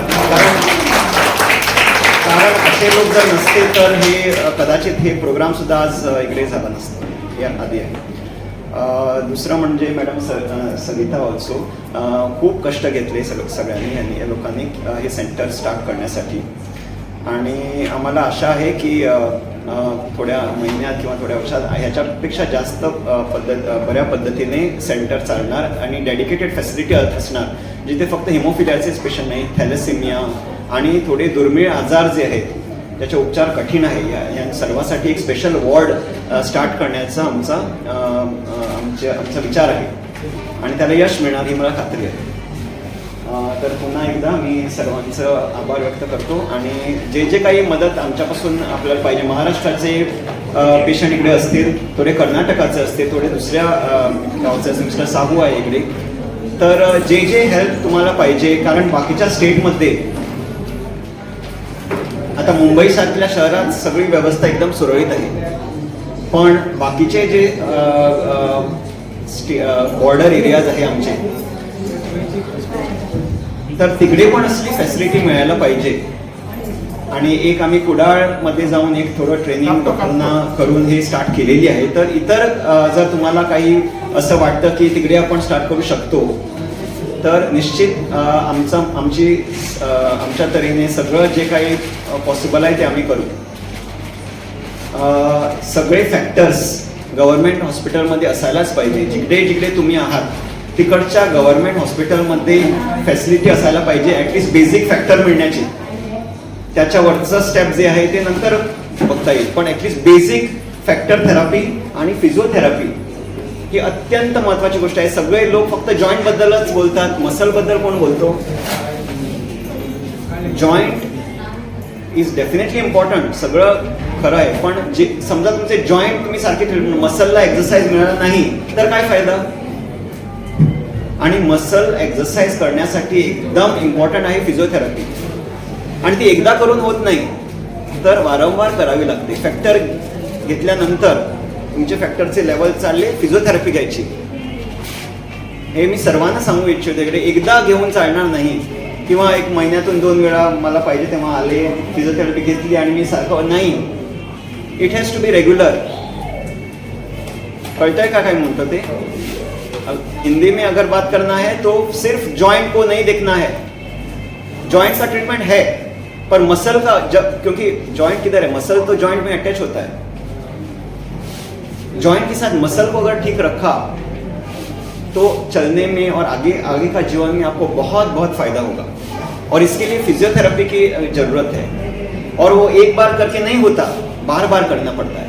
[SPEAKER 3] कारण असे लोक जर नसते तर हे कदाचित हे प्रोग्राम सुद्धा आज इकडे झाला नसतं, या आधी आहे। दुसरं म्हणजे मॅडम सविता ऑल्सो खूप कष्ट घेतले सगळ्यांनी या लोकांनी हे सेंटर स्टार्ट करण्यासाठी, आणि आम्हाला आशा आहे की थोड्या महिन्यात किंवा थोड्या वर्षात ह्याच्यापेक्षा जास्त बऱ्या पद्धतीने सेंटर चालणार आणि डेडिकेटेड फॅसिलिटी असणार, जिथे फक्त हिमोफिलियाचे पेशंट नाही, थॅलेसेमिया आणि थोडे दुर्मिळ आजार जे आहेत त्याचे उपचार कठीण आहे, या सर्वांसाठी एक स्पेशल वॉर्ड स्टार्ट करण्याचा आमचा विचार आहे, आणि त्याला यश मिळणार ही मला खात्री आहे। तर पुन्हा एकदा मी सर्वांचं आभार व्यक्त करतो, आणि जे जे काही मदत आमच्यापासून आपल्याला पाहिजे, महाराष्ट्राचे पेशंट इकडे असतील, थोडे कर्नाटकाचे असतील, थोडे दुसऱ्या गावचे असतील, मिस्टर साहू आहे इकडे, तर जे जे हेल्प तुम्हाला पाहिजे, कारण बाकीच्या स्टेटमध्ये आता मुंबई सारख्या शहरात सगळी व्यवस्था एकदम सुरळीत आहे, पण बाकीचे जे बॉर्डर एरियाज आहे आमचे, तर तिकडे पण असली फॅसिलिटी मिळायला पाहिजे। आणि एक आम्ही कुडाळमध्ये जाऊन एक थोडं ट्रेनिंग डॉक्टरांना करून हे स्टार्ट केलेली आहे, तर इतर जर तुम्हाला काही असं वाटतं की तिकडे आपण स्टार्ट करू शकतो, तर निश्चित आमच्या तऱ्हेने सगळं जे काही पॉसिबल आहे ते आम्ही करू। सगळे फॅक्टर्स गव्हर्नमेंट हॉस्पिटलमध्ये असायलाच पाहिजे, जिकडे जिकडे तुम्ही आहात तिकडच्या गव्हर्नमेंट हॉस्पिटलमध्ये फॅसिलिटी असायला पाहिजे, ॲटलिस्ट बेसिक फॅक्टर मिळण्याची। त्याच्यावरचं स्टेप जे आहे ते नंतर बघता येईल, पण ॲटलिस्ट बेसिक फॅक्टर थेरपी आणि फिजिओथेरपी ही अत्यंत महत्वाची गोष्ट आहे। सगळे लोक फक्त जॉईंट बद्दलच बोलतात, मसल बद्दल कोण बोलतो? जॉईंट इज डेफिनेटली इम्पॉर्टंट, सगळं खरं आहे, पण जे समजा तुमचे जॉईंट तुम्ही सारखे मसलला एक्सरसाइज मिळाला नाही तर काय फायदा? आणि मसल एक्सरसाइज करण्यासाठी एकदम इम्पॉर्टंट आहे फिजिओथेरपी, आणि ती एकदा करून होत नाही, तर वारंवार करावी लागते। फॅक्टर घेतल्यानंतर तुमचे फॅक्टरचे लेवल चालले, फिजिओथेरपी घ्यायची, हे मी सर्वांना सांगू इच्छितो। इकडे एकदा घेऊन चालणार नाही, किंवा 1 महिन्यातून 2 वेळा मला पाहिजे तेव्हा आले, फिजिओथेरपी घेतली आणि मी सारखं नाही। It has to be regular. कळतंय का काय म्हणतो ते? हिंदी में अगर बात करना है तो सिर्फ जॉइंट को नहीं देखना है, जॉइंट का ट्रीटमेंट है, पर मसल का जब, क्योंकि जॉइंट किधर है, मसल तो जॉइंट में अटैच होता है, जॉइंट के साथ मसल को अगर ठीक रखा तो चलने में और आगे आगे का जीवन में आपको बहुत बहुत फायदा होगा। और इसके लिए फिजियोथेरेपी की जरूरत है, और वो एक बार करके नहीं होता, बार बार करना पड़ता है,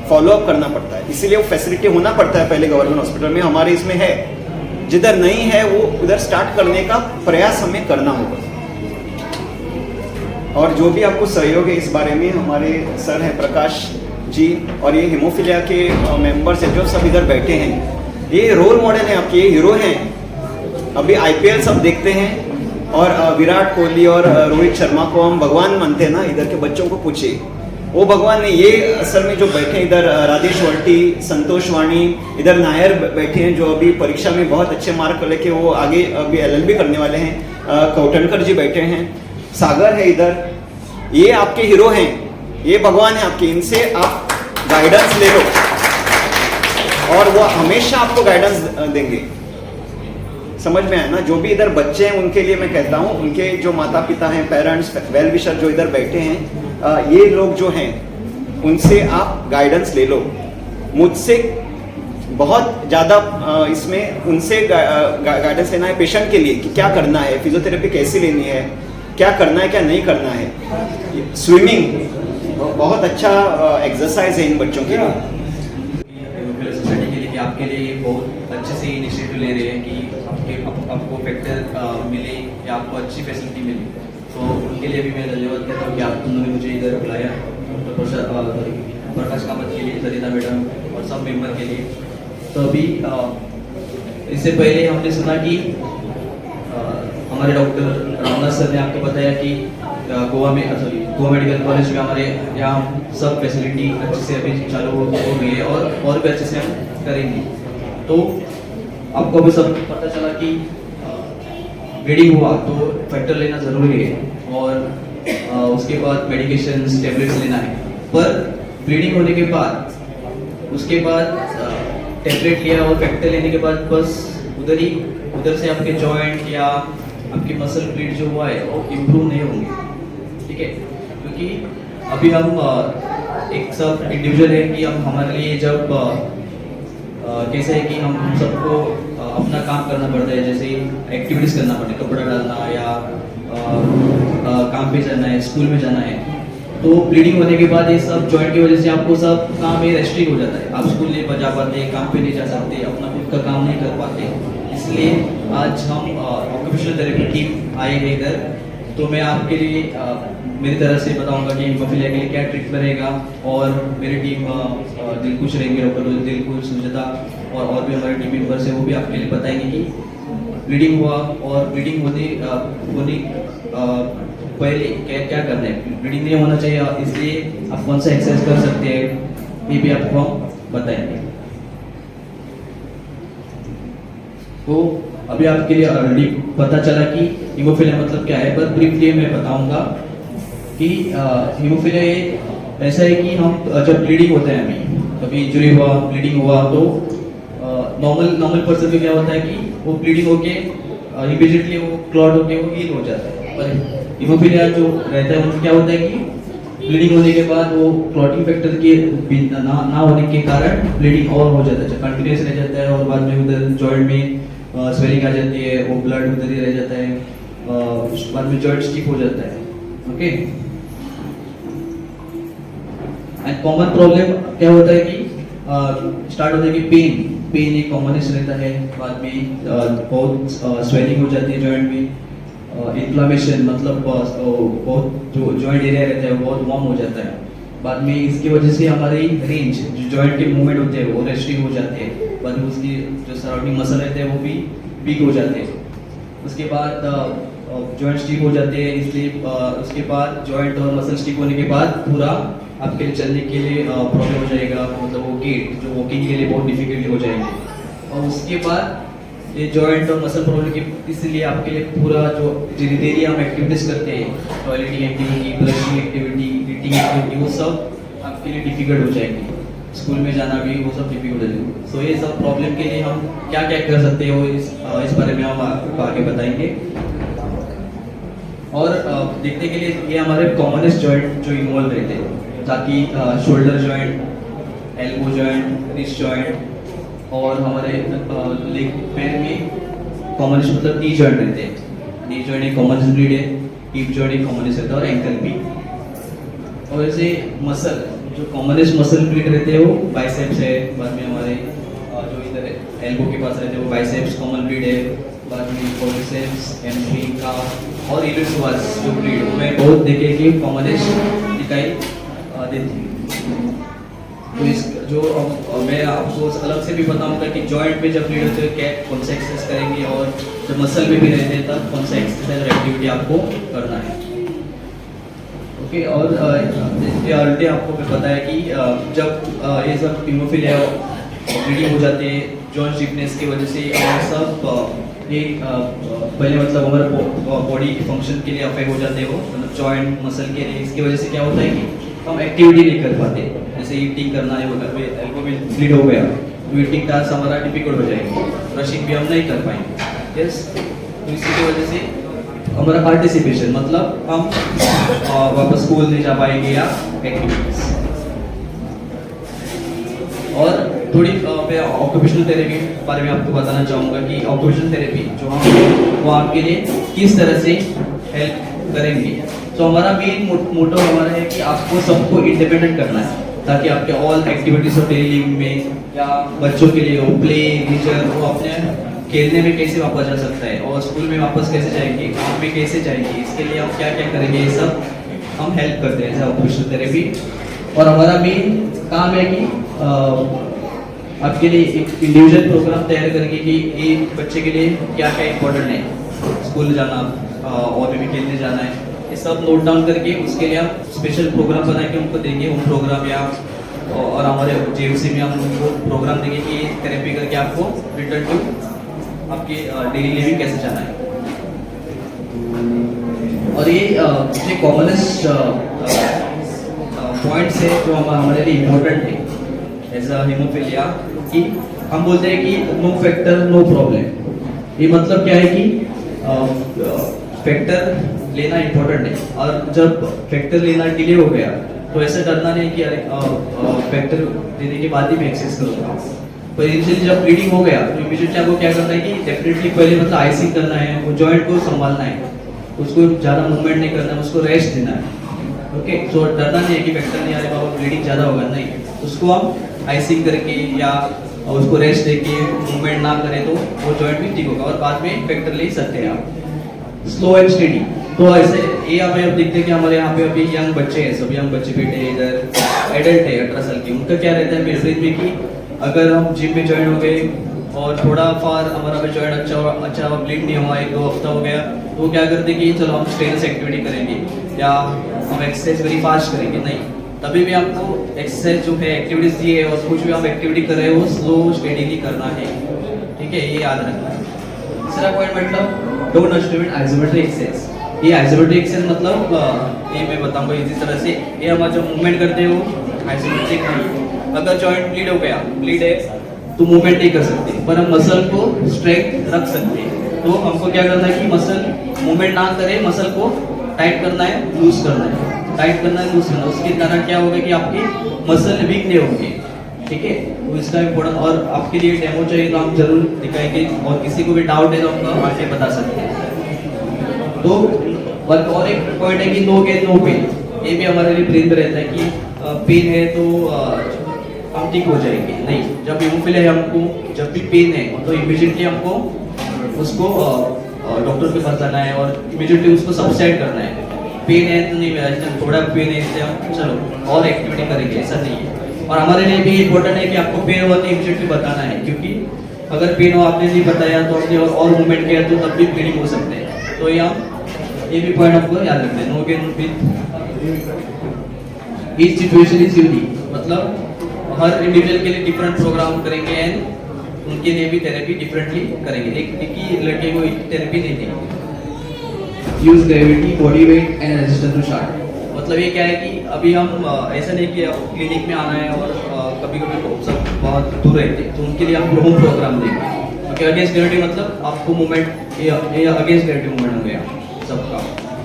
[SPEAKER 3] फॉलोअप करना पड़ता है। इसीलिए वो फैसिलिटी होना पड़ता है पहले गवर्नमेंट हॉस्पिटल में, हमारे इसमें है। जिधर नहीं है वो उधर स्टार्ट करने का प्रयास हमें करना होगा। और जो भी आपको सहयोग है इस बारे में, हमारे सर हैं प्रकाश जी, और ये हीमोफीलिया के मेंबर्स हैं जो सब इधर बैठे हैं, ये रोल मॉडल हैं आपके, ये हीरो हैं। अभी IPL सब देखते हैं, और विराट कोहली और रोहित शर्मा को हम भगवान मानते हैं ना। इधर के बच्चों को पूछिए, वो भगवान नहीं, ये असल में जो बैठे हैं इधर, राजेश वर्टी, संतोष वाणी, इधर नायर बैठे हैं जो अभी परीक्षा में बहुत अच्छे मार्क लेके वो आगे अभी LLB करने वाले हैं, कौटनकर जी बैठे हैं, सागर है इधर, ये आपके हीरो हैं, ये भगवान है आपके, इनसे आप गाइडेंस ले लो और वो हमेशा आपको गाइडेंस देंगे। समझ में आया ना? जो भी इधर बच्चे हैं उनके लिए मैं कहता हूँ, उनके जो माता पिता हैं, पेरेंट्स, वेल विशर जो इधर बैठे हैं, ये लोग जो हैं उनसे आप गाइडेंस ले लो। मुझसे बहुत ज़्यादा इसमें उनसे गाइडेंस लेना है पेशेंट के लिए कि क्या करना है, फिजियोथेरेपी कैसे लेनी है, क्या करना है क्या नहीं करना है। स्विमिंग बहुत अच्छा एक्सरसाइज है इन बच्चों के लिए।
[SPEAKER 4] सोसाइटी के लिए कि आपके लिए बहुत अच्छे से इनिशिएटिव ले रहे हैं कि आपको फैक्टर मिले या आपको अच्छी फैसिलिटी मिले, तो उनके लिए भी मैं धन्यवाद कहता हूँ कि आप तुमने मुझे इधर बुलाया, प्रकाश कामत के लिए, सरिता मैडम और सब मेंबर के लिए। तो अभी इससे पहले हमने सुना कि हमारे डॉक्टर रामदास सर ने आपको बताया कि गोवा मेडिकल कॉलेज में हमारे यहाँ सब फैसिलिटी अच्छे से अभी चालू हो गई है और भी अच्छे से हम करेंगे। तो आपको अभी सब पता चला कि ब्लीडिंग हुआ तो फैक्टर लेना ज़रूरी है, और उसके बाद मेडिकेशंस, टैबलेट्स लेना है। पर ब्लीडिंग होने के बाद उसके बाद टैबलेट लिया और फैक्टर लेने के बाद बस उधर से आपके जॉइंट या आपकी मसल ब्लीड जो हुआ है वो इम्प्रूव नहीं होंगे, ठीक है? क्योंकि अभी हम एक सब इंडिविजुअल है कि हम हमारे लिए जब कैसे है कि हम सबको अपना काम करना पड़ता है, जैसे एक्टिविटीज करना पड़ता है, कपड़ा डालना या काम पे जाना है, स्कूल में जाना है, तो ब्लीडिंग होने के बाद ये सब जॉइंट की वजह से आपको सब काम ये रेस्ट्रिक्ट हो जाता है। आप स्कूल नहीं जा पाते, काम पे नहीं जा सकते, अपना खुद का काम नहीं कर पाते। इसलिए आज हम ऑक्यूपेशनल थेरेपी टीम आए हैं इधर, तो मैं आपके लिए मेरी तरफ से बताऊंगा कि हीमोफीलिया के लिए क्या ट्रीटमेंट रहेगा, और मेरी टीम दिलकुश रहेंगे, डॉक्टर दिलकुश, सुजाता और भी हमारे टीम मेंबर्स हैं, वो भी आपके लिए बताएंगे कि ब्लीडिंग हुआ और ब्लीडिंग होने पहले क्या करना है, ब्लीडिंग नहीं होना चाहिए, इसलिए आप कौन सा एक्सरसाइज कर सकते हैं, ये भी आपको हम बताएंगे। तो अभी आपके लिए ऑलरेडी पता चला कि हीमोफीलिया मतलब क्या है, पर ब्रीफली मैं बताऊंगा कि हीमोफीलिया ये ऐसा है कि हम जब ब्लीडिंग होता है, कभी इंजरी हुआ, ब्लीडिंग हुआ, तो नॉर्मल पर्सन में क्या होता है कि वो ब्लीडिंग होके इमीडिएटली वो क्लॉट होके वो हील हो जाता है। पर हीमोफीलिया जो रहता है उनमें क्या होता है कि ब्लीडिंग होने के बाद वो क्लॉटिंग फैक्टर के ना होने के कारण ब्लीडिंग और हो जाता है, कंटिन्यूस रह जाता है, और बाद में उधर जॉइंट में स्वेलिंग आ जाती है, वो ब्लड उधर ही रह जाता है, बाद में जॉइंट स्टिफ हो जाता है। ओके, एंड कॉमन प्रॉब्लम क्या होता है कि स्टार्ट होता है कि पेन एक कॉमनेस रहता है, बाद में बहुत स्वेलिंग हो जाती है जॉइंट में, इन्फ्लामेशन मतलब बहुत जो जॉइंट एरिया रहता है वो बहुत वार्म हो जाता है, बाद में इसकी वजह से हमारी रेंज जो जॉइंट के मूवमेंट होते हैं वो रेस्ट्रिक्ट हो जाते हैं, बाद में उसकी जो सराउंडिंग मसल रहते हैं वो भी वीक हो जाते हैं। उसके बाद जॉइंट स्टिफ हो जाते हैं, इसलिए उसके बाद जॉइंट और मसल स्टिफ होने के बाद पूरा आपके लिए चलने के लिए प्रॉब्लम हो जाएगा, मतलब वो गेट जो वॉकिंग के लिए बहुत डिफिकल्टी हो जाएगी। और उसके बाद ये जॉइंट और मसल प्रॉब्लम के इसलिए आपके लिए पूरा जो धीरे धीरे हम एक्टिविटीज करते हैं, toileting activity, brushing activity, eating activity, वो सब आपके लिए डिफिकल्ट हो जाएंगी, स्कूल में जाना भी वो सब डिफिकल्ट हो जाएगी। सो ये सब प्रॉब्लम के लिए हम क्या क्या कर सकते हैं वो इस बारे में हम आपको आगे बताएंगे। और देखने के लिए ये हमारे कॉमनेस्ट जॉइंट जो इन्वॉल्व रहते हैं, ताकि shoulder joint, elbow joint, wrist joint और हमारे लेग पैर में कॉमनेस्ट मतलब नी जॉइंट रहते हैं। नी जॉइंट एक कॉमनेस्ट ब्रीड है, हिप जॉइंट एक कॉमनेस्ट रहता है और एंकल भी। और ऐसे मसल जो कॉमनेस्ट मसल ब्रीड रहते हैं वो बाइसेप्स है, बाद में हमारे जो इधर एल्बो के पास रहते हैं वो बाइसेप्स कॉमन ब्रीड है, बाद में क्वाड्रिसेप्स, हैमस्ट्रिंग का और इलियोपस जो ब्रीड में बहुत देखे कि कॉमनेस्ट दिखाई देती है। तो इस जो मैं आपको अलग से भी बताऊंगा कि जॉइंट में जब ब्लीड होते हैं क्या कौन सा एक्सरसाइज करेंगे और जब मसल में भी रहते हैं तब कौन सा एक्सरसाइज और एक्टिविटी आपको करना है। ओके, और ये ऑलरेडी आपको मैं पता है कि जब ये सब हीमोफिलिया ब्लीडिंग हो जाते हैं जॉइंट स्टिफनेस की वजह से और सब ये पहले मतलब हमारे बॉडी के फंक्शन के लिए अफेक्ट हो जाते हो, मतलब जॉइंट मसल के लिए। इसकी वजह से क्या होता है कि हम एक्टिविटी नहीं कर पाते, जैसे ईटिंग करना है, एल्बो में ब्लीड हो गया तो ईटिंग टास्क हमारा डिफिकल्ट हो जाएगी, ब्रशिंग भी हम नहीं कर पाएंगे। यस, तो इसी की वजह से हमारा पार्टिसिपेशन मतलब हम वापस स्कूल नहीं जा पाएंगे या एक्टिविटीज। और थोड़ी मैं ऑक्यूपेशनल थेरेपी के बारे में आपको बताना चाहूँगा कि ऑक्यूपेशनल थेरेपी जो हम वो आपके लिए किस तरह से हेल्प करेंगे। तो हमारा मेन मोटो हमारा है कि आपको सबको इंडिपेंडेंट करना है, ताकि आपके all activities of daily living में या बच्चों के लिए हो प्ले टीचर वो अपने खेलने में कैसे वापस जा सकता है और स्कूल में वापस कैसे जाएंगे, काम में कैसे जाएंगे, इसके लिए हम क्या क्या करेंगे, ये सब हम हेल्प करते हैं ऑक्यूपेशनल थेरेपी। और हमारा मेन काम है कि आपके लिए एक इंडिविजुअल प्रोग्राम तैयार करेंगे कि एक बच्चे के लिए क्या क्या इम्पोर्टेंट है, स्कूल जाना और भी खेलने जाना है, ये सब नोट डाउन करके उसके लिए हम स्पेशल प्रोग्राम बना के उनको देंगे, उन प्रोग्राम या और हमारे जेयूसी में हम उनको प्रोग्राम देंगे कि थेरेपी करके आपको रिटर्न टू आपकी डेली लिविंग कैसे जाना है। और ये कॉमनेस्ट पॉइंट्स है जो हमारे लिए इम्पोर्टेंट है एज अ हीमोफिलिया, कि हम बोलते हैं कि नो फैक्टर नो प्रॉब्लम। ये मतलब क्या है कि फैक्टर लेना इम्पोर्टेंट है, और जब फैक्टर लेना डिले हो गया तो ऐसा करना नहीं कि अरे फैक्टर देने के बाद ही मैं एक्सेस करूँगा। पर इनिशियली जब ब्लीडिंग हो गया तो इमीडिएटली आपको क्या करना है कि डेफिनेटली पहले मतलब आइसिंग करना है, वो जॉइंट को संभालना है, उसको ज़्यादा मूवमेंट नहीं करना है, उसको रेस्ट देना है। ओके, तो डरना नहीं है कि फैक्टर नहीं आ रहा बाबा ब्लीडिंग ज़्यादा होगा, नहीं, उसको हम आइसिंग करके या उसको रेस्ट देके मूवमेंट ना करें तो वो जॉइंट भी ठीक होगा और बाद में फैक्टर ले सकते हैं आप। स्लो एंड स्टेडी, तो ऐसे ये हमें अब देखते हैं कि हमारे यहाँ पे अभी यंग बच्चे हैं, सब यंग बच्चे बैठे हैं इधर, एडल्ट है 18 साल की, उनका क्या रहता है मेरे में कि अगर हम जिम में ज्वाइन हो गए और थोड़ा फार हमारा भी जॉइंट अच्छा ब्लीड नहीं हुआ, 1-2 हफ्ता हो गया, तो क्या करते कि चलो हम स्ट्रेनस एक्टिविटी करेंगे या हम एक्सरसाइज वेरी फास्ट करेंगे, नहीं, तभी भी आपको एक्सरसाइज जो है एक्टिविटीज दी है और कुछ भी आप एक्टिविटी कर रहे हो स्लो स्टेडीली करना है, ठीक है, ये याद रखना है। तीसरा पॉइंट मतलब डोंट अंडरस्टिमेट आइसोमेट्रिक एक्सरसाइज। ये आइसोमेट्रिक एक्सरसाइज मतलब ये मैं बताऊंगा इसी तरह से, ये हमारा जो मूवमेंट करते हो आइसोमेट्रिक नहीं। अगर जॉइंट ब्लीड हो गया, ब्लीड है तो मूवमेंट नहीं कर सकते, पर हम मसल को स्ट्रेट रख सकते हैं। तो हमको क्या करना है कि मसल मूवमेंट ना करे, मसल को टाइट करना है, लूज करना है, टाइट करना है, लूज करना है। उसके कारण क्या होगा कि आपके मसल वीक नहीं होंगे, ठीक है, तो इसका इम्पोर्टेंट। और आपके लिए डेमो चाहिए तो हम जरूर दिखाएंगे, और किसी को भी डाउट है तो हम आगे बता सकते हैं। तो और एक पॉइंट है कि नो गेन नो पेन, ये भी हमारे लिए ब्रेन में रहता है कि पेन है तो हम ठीक हो जाएंगे, नहीं, जब हीमोफिलिया है हमको जब भी पेन है तो इमीडिएटली हमको उसको डॉक्टर के पास जाना है और इमीडिएटली उसको सबसाइड करना है। पेन है तो नहीं, थोड़ा पेन है इससे हम चलो और एक्टिविटी करेंगे, ऐसा नहीं है। और हमारे लिए भी इम्पोर्टेंट है कि आपको पेन हुआ तो इमीडिएटली बताना है, क्योंकि अगर पेन हो आपने नहीं बताया तो आपने और मूवमेंट किया तो तब भी ब्लीडिंग हो सकते हैं। तो ये भी पॉइंट आपको याद रखना है। No gain no pain, each situation is unique, मतलब हर इंडिविजुअल के लिए डिफरेंट प्रोग्राम करेंगे एंड उनके लिए भी थेरेपी डिफरेंटली करेंगे। एक ही लड़के को थेरेपी नहीं देंगे। Use gravity, body weight and resistance to shock, मतलब ये क्या है कि अभी हम ऐसा नहीं कि क्लिनिक में आना है और कभी कभी सब बहुत दूर रहते हैं तो उनके लिए हम होम प्रोग्राम देंगे, क्योंकि अगेंस्ट ग्रेविटी मतलब आपको मूवमेंट अगेंस्ट ग्रेविटी मूवमेंट हो गया सबका,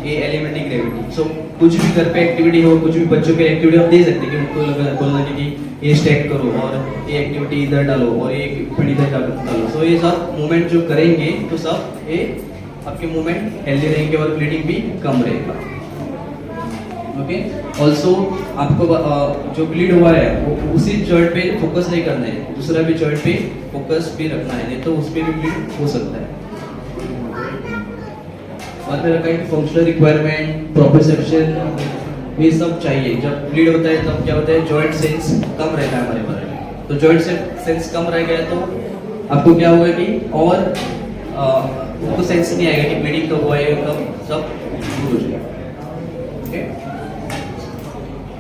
[SPEAKER 4] ये एलिमेंटिंग ग्रेविटी। सो कुछ भी घर पे एक्टिविटी हो, कुछ भी बच्चों के एक्टिविटी आप दे सकते हैं कि उनको बोलना कि ये स्टैक करो और ये एक्टिविटी इधर डालो और ये इक्विपमेंट इधर डालो। सो ये सब मूवमेंट जो करेंगे तो सब ये आपके मूवमेंट हेल्दी रहेंगे और ब्लीडिंग भी कम रहेगा। ओके, ऑल्सो आपको जो ब्लीड हुआ है वो उसी जॉइंट पे फोकस नहीं करना है, दूसरा भी जॉइंट पे फोकस भी रखना है, नहीं तो उस पर भी ब्लीड हो सकता है। और फिर कहीं फंक्शनल रिक्वायरमेंट, प्रोप्रियोसेप्शन, ये सब चाहिए। जब ब्लीड होता है तब क्या होता है, जॉइंट सेंस कम रहता है हमारे बारे में। तो जॉइंट सेंस कम रह गया तो आपको क्या होगा कि और उनको सेंस नहीं आएगा कि ब्लीडिंग कब हुआ है, कब सब दूर हो जाएगा। ओके,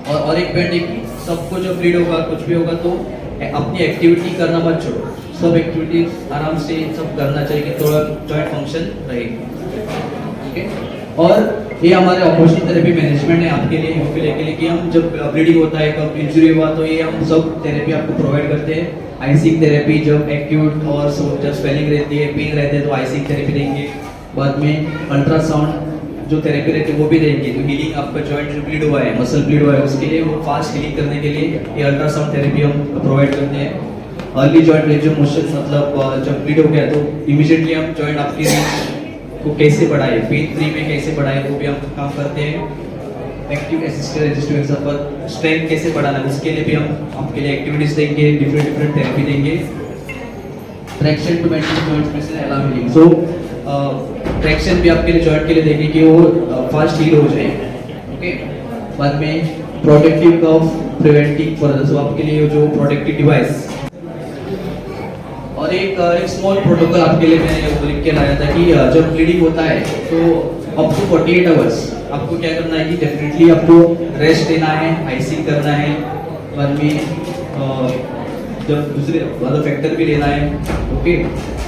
[SPEAKER 4] और एक पॉइंट है कि सबको जब ब्लीड होगा, कुछ भी होगा तो अपनी एक्टिविटी करना मत छोड़ो, सब एक्टिविटी आराम से सब करना चाहिए कि थोड़ा जॉइंट फंक्शन रहेगा। ओके, और ये हमारे ऑपरेशन थेरेपी मैनेजमेंट है आपके लिए, हीमोफिलिया के लिए, कि हम जब ब्लीडिंग होता है, कब इंजरी हुआ, तो ये हम सब थेरेपी आपको प्रोवाइड करते हैं। आइसिंग थेरेपी जब एक्यूट और जब स्वेलिंग रहती है, पेन रहते हैं तो आइसिंग थेरेपी देंगे। बाद में अल्ट्रासाउंड जो थेरेपी रहती है वो भी देंगे। तो हीलिंग आपका जॉइंट जो ब्लीड हुआ है, मसल ब्लीड हुआ है, उसके लिए वो फास्ट हीलिंग करने के लिए ये अल्ट्रासाउंड थेरेपी हम प्रोवाइड करते हैं। Early joint range of motion, मतलब जब ब्लीड हो गया तो इमीडिएटली हम जॉइंट आपकी रेंज को कैसे बढ़ाए, पेन फ्री में कैसे बढ़ाए, वो भी हम काम करते हैं। एक्टिव असिस्टेड रेजिस्टेंस पर स्ट्रेंथ कैसे बढ़ाना है, उसके लिए भी हम आपके लिए एक्टिविटीज देंगे, डिफरेंट थेरेपी देंगे। Traction to maintain joint special alarm healing, so traction भी आपके लिए जॉइंट के लिए देंगे कि वो फास्ट हील हो जाए। ओके, बाद में प्रोटेक्टिव कर्व प्रिवेंटिंग फर्दर, सो आपके लिए जो प्रोटेक्टिव डिवाइस। और एक स्मॉल प्रोटोकॉल आपके लिए मैंने लिख के लाया था कि जब ब्लीडिंग होता है तो अप टू 48 आवर्स आपको क्या करना है कि डेफिनेटली आपको रेस्ट देना है, आइसिंग करना है, बाद में जब दूसरे वाला फैक्टर भी लेना है। ओके,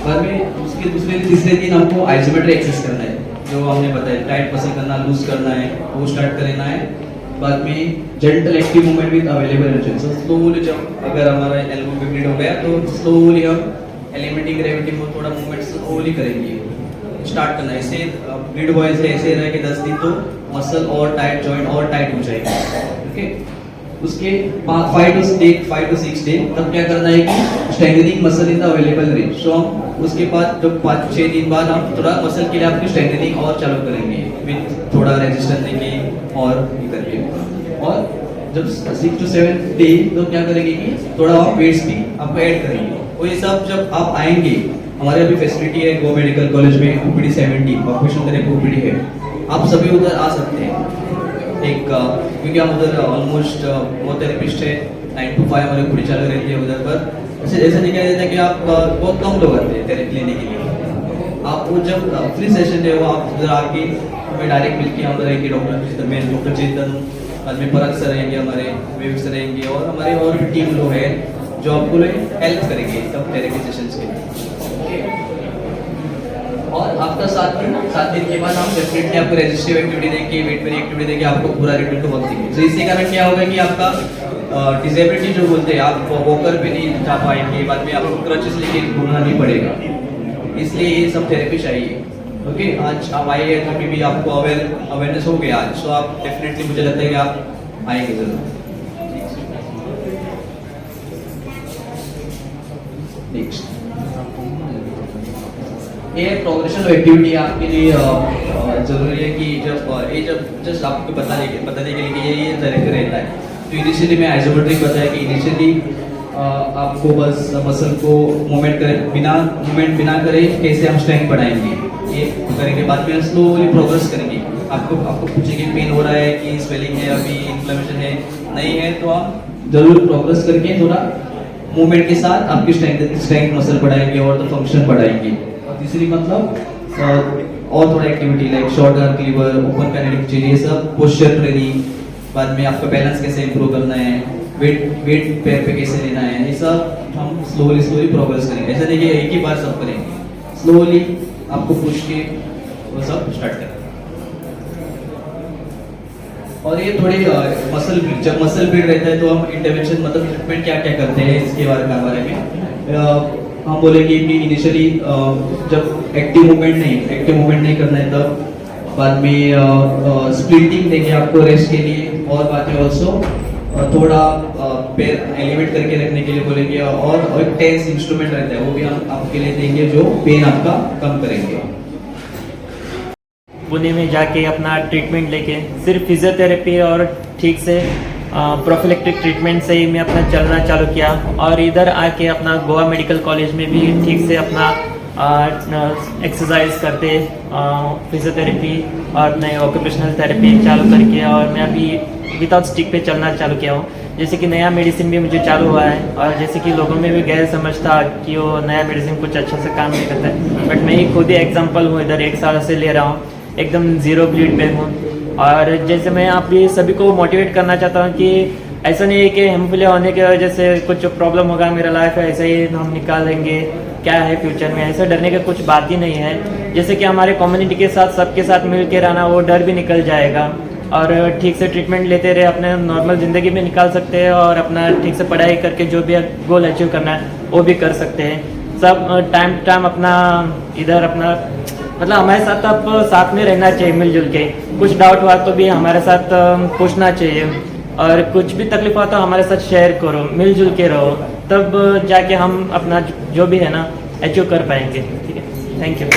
[SPEAKER 4] बाद में उसके दूसरे तीसरे दिन आपको आइसोमेट्रिक एक्सरसाइज करना है, जो हमने बताया, टाइट मसल करना, लूज करना है, वो स्टार्ट करना है। बाद में gentle active movement with available resistance, so slowly जब अगर हमारा एल्बो पे ब्लीड हो गया तो स्लोली हम एलिमेंटिंग ग्रेविटी में थोड़ा मूवमेंट स्लोली करेंगे, स्टार्ट करना है। ऐसे ब्लीड हुआ ऐसे रहे कि 10 दिन तो मसल और टाइट, जॉइंट और टाइट हो जाएगा। ओके, उसके 5 to 6 डे तब क्या करना है कि strengthening muscle in the available range. So हम उसके बाद जब 5-6 दिन बाद हम थोड़ा मसल के लिए आपकी स्ट्रेंथनिंग और चालू करेंगे विद थोड़ा रेजिस्टेंस देंगे और ये करके। और जब 6 to 7 डे तो क्या करेंगे कि थोड़ा वेट्स भी आपको ऐड करेंगे। और ये सब जब आप आएंगे, हमारे अभी फैसिलिटी है गो मेडिकल कॉलेज में, OPD 70 ऑपरेशन थेरेपी OPD है, आप सभी उधर आ सकते हैं। एक क्योंकि हम उधर ऑलमोस्ट वो थेरेपिस्ट है, 9 to 5 हमारी पूरी चालू रहती है उधर पर। ऐसा दिखाई देता है कि आप बहुत कम लोग आते हैं थेरेपी लेने के लिए। आप वो जब फ्री सेशन है वो आप उधर आके हमें डायरेक्ट मिलके हम रहेंगे, डॉक्टर चेतन, बाद में परख सर रहेंगे, हमारे विवेक सर रहेंगे और हमारे और भी टीम लोग हैं जो आपको हेल्प करेंगे सब थेरेपी सेशंस के लिए। और आफ्टर 7 दिन के बाद हम डेफिनेटली आपको रेजिस्टिव एक्टिविटी देंगे, वेट बेरिंग एक्टिविटी देंगे, आपको पूरा रिटर्न टू वर्क देंगे। तो इसके कारण क्या होगा कि आपका डिसेबिलिटी जो बोलते हैं, आप वॉकर पे नहीं जा पाएंगे, बाद में आपको क्रचेस लेके घूमना नहीं पड़ेगा, इसलिए ये सब थेरेपी चाहिए। ओके, आज आप आए हैं तो भी आपको अवेयरनेस हो गया आज, तो आप डेफिनेटली मुझे लगता है कि आप आएंगे जरूर। नेक्स्ट, ये प्रोग्रेशन एक्टिविटी आपके लिए जरूरी है कि जब जस्ट आपको बताने के लिए कि ये थेरेपी रहता है। तो इनिशियली मैं आइसोमेट्रिक बताया कि इनिशियली आपको बस मसल को मूवमेंट बिना करे कैसे हम स्ट्रेंथ बढ़ाएंगे, ये करेंगे। बाद में स्लोली प्रोग्रेस करेंगे। आपको पूछेंगे पेन हो रहा है कि स्वेलिंग है, अभी इन्फ्लेमेशन है, नहीं है, तो आप जरूर प्रोग्रेस करके थोड़ा मूवमेंट के साथ आपकी स्ट्रेंथ मसल बढ़ाएंगे और तो फंक्शन बढ़ाएंगे। और तीसरी मतलब और थोड़ा activity like short arm lever, open kinetic chain, ये सब पोस्चर ट्रेनिंग, बाद में आपका बैलेंस कैसे इंप्रूव करना है, वेट पैर पे कैसे लेना है, ये सब हम स्लोली प्रोग्रेस करेंगे। ऐसा नहीं कि एक ही बार सब करेंगे, स्लोली आपको पुश के वो सब स्टार्ट करें। और ये थोड़ी जब मसल बिल्ड रहता है तो हम इंटरवेंशन मतलब ट्रीटमेंट क्या क्या करते हैं इसके बारे में हम बोलेंगे कि इनिशियली जब एक्टिव मूवमेंट नहीं करना है तब बाद में स्प्लिंटिंग देंगे आपको रेस्ट के लिए, और बाकी ऑल्सो थोड़ा पैर एलिवेट करके रखने के लिए बोलेंगे, और एक टेंस इंस्ट्रूमेंट रहता है वो भी हम आपके लिए देंगे जो पेन आपका कम करेंगे।
[SPEAKER 5] पुणे में जाके अपना ट्रीटमेंट लेके सिर्फ फिजियोथेरेपी और ठीक से प्रोफिलेक्टिक ट्रीटमेंट से ही मैं अपना चलना चालू किया, और इधर आके अपना गोवा मेडिकल कॉलेज में भी ठीक से अपना एक्सरसाइज करते फिजियोथेरेपी और नए ऑक्यूपेशनल थेरेपी चालू करके, और मैं अभी विदाउट स्टिक पे चलना चालू किया हूँ। जैसे कि नया मेडिसिन भी मुझे चालू हुआ है, और जैसे कि लोगों में भी गैर समझ था कि वो नया मेडिसिन कुछ अच्छा से काम नहीं करता है, बट मैं ही खुद ही एग्जांपल हूँ, इधर 1 साल से ले रहा हूँ, एकदम ज़ीरो ब्लीड पे हूँ। और जैसे मैं आप भी सभी को मोटिवेट करना चाहता हूँ कि ऐसा नहीं है कि हेमोफिलिया होने की वजह से कुछ प्रॉब्लम होगा, मेरा लाइफ है ऐसे ही हम निकाल लेंगे, क्या है फ्यूचर में, ऐसा डरने का कुछ बात ही नहीं है। जैसे कि हमारे कम्युनिटी के साथ सबके साथ मिल के रहना, वो डर भी निकल जाएगा, और ठीक से ट्रीटमेंट लेते रहे अपने नॉर्मल ज़िंदगी में निकाल सकते हैं, और अपना ठीक से पढ़ाई करके जो भी गोल अचीव करना है वो भी कर सकते हैं। सब टाइम टाइम अपना इधर अपना मतलब हमारे साथ आप साथ में रहना चाहिए मिलजुल के, कुछ डाउट हुआ तो भी हमारे साथ पूछना चाहिए, और कुछ भी तकलीफ हुआ तो हमारे साथ शेयर करो, मिलजुल के रहो, तब जाके हम अपना जो भी है ना अचीव कर पाएंगे। ठीक है, थैंक यू।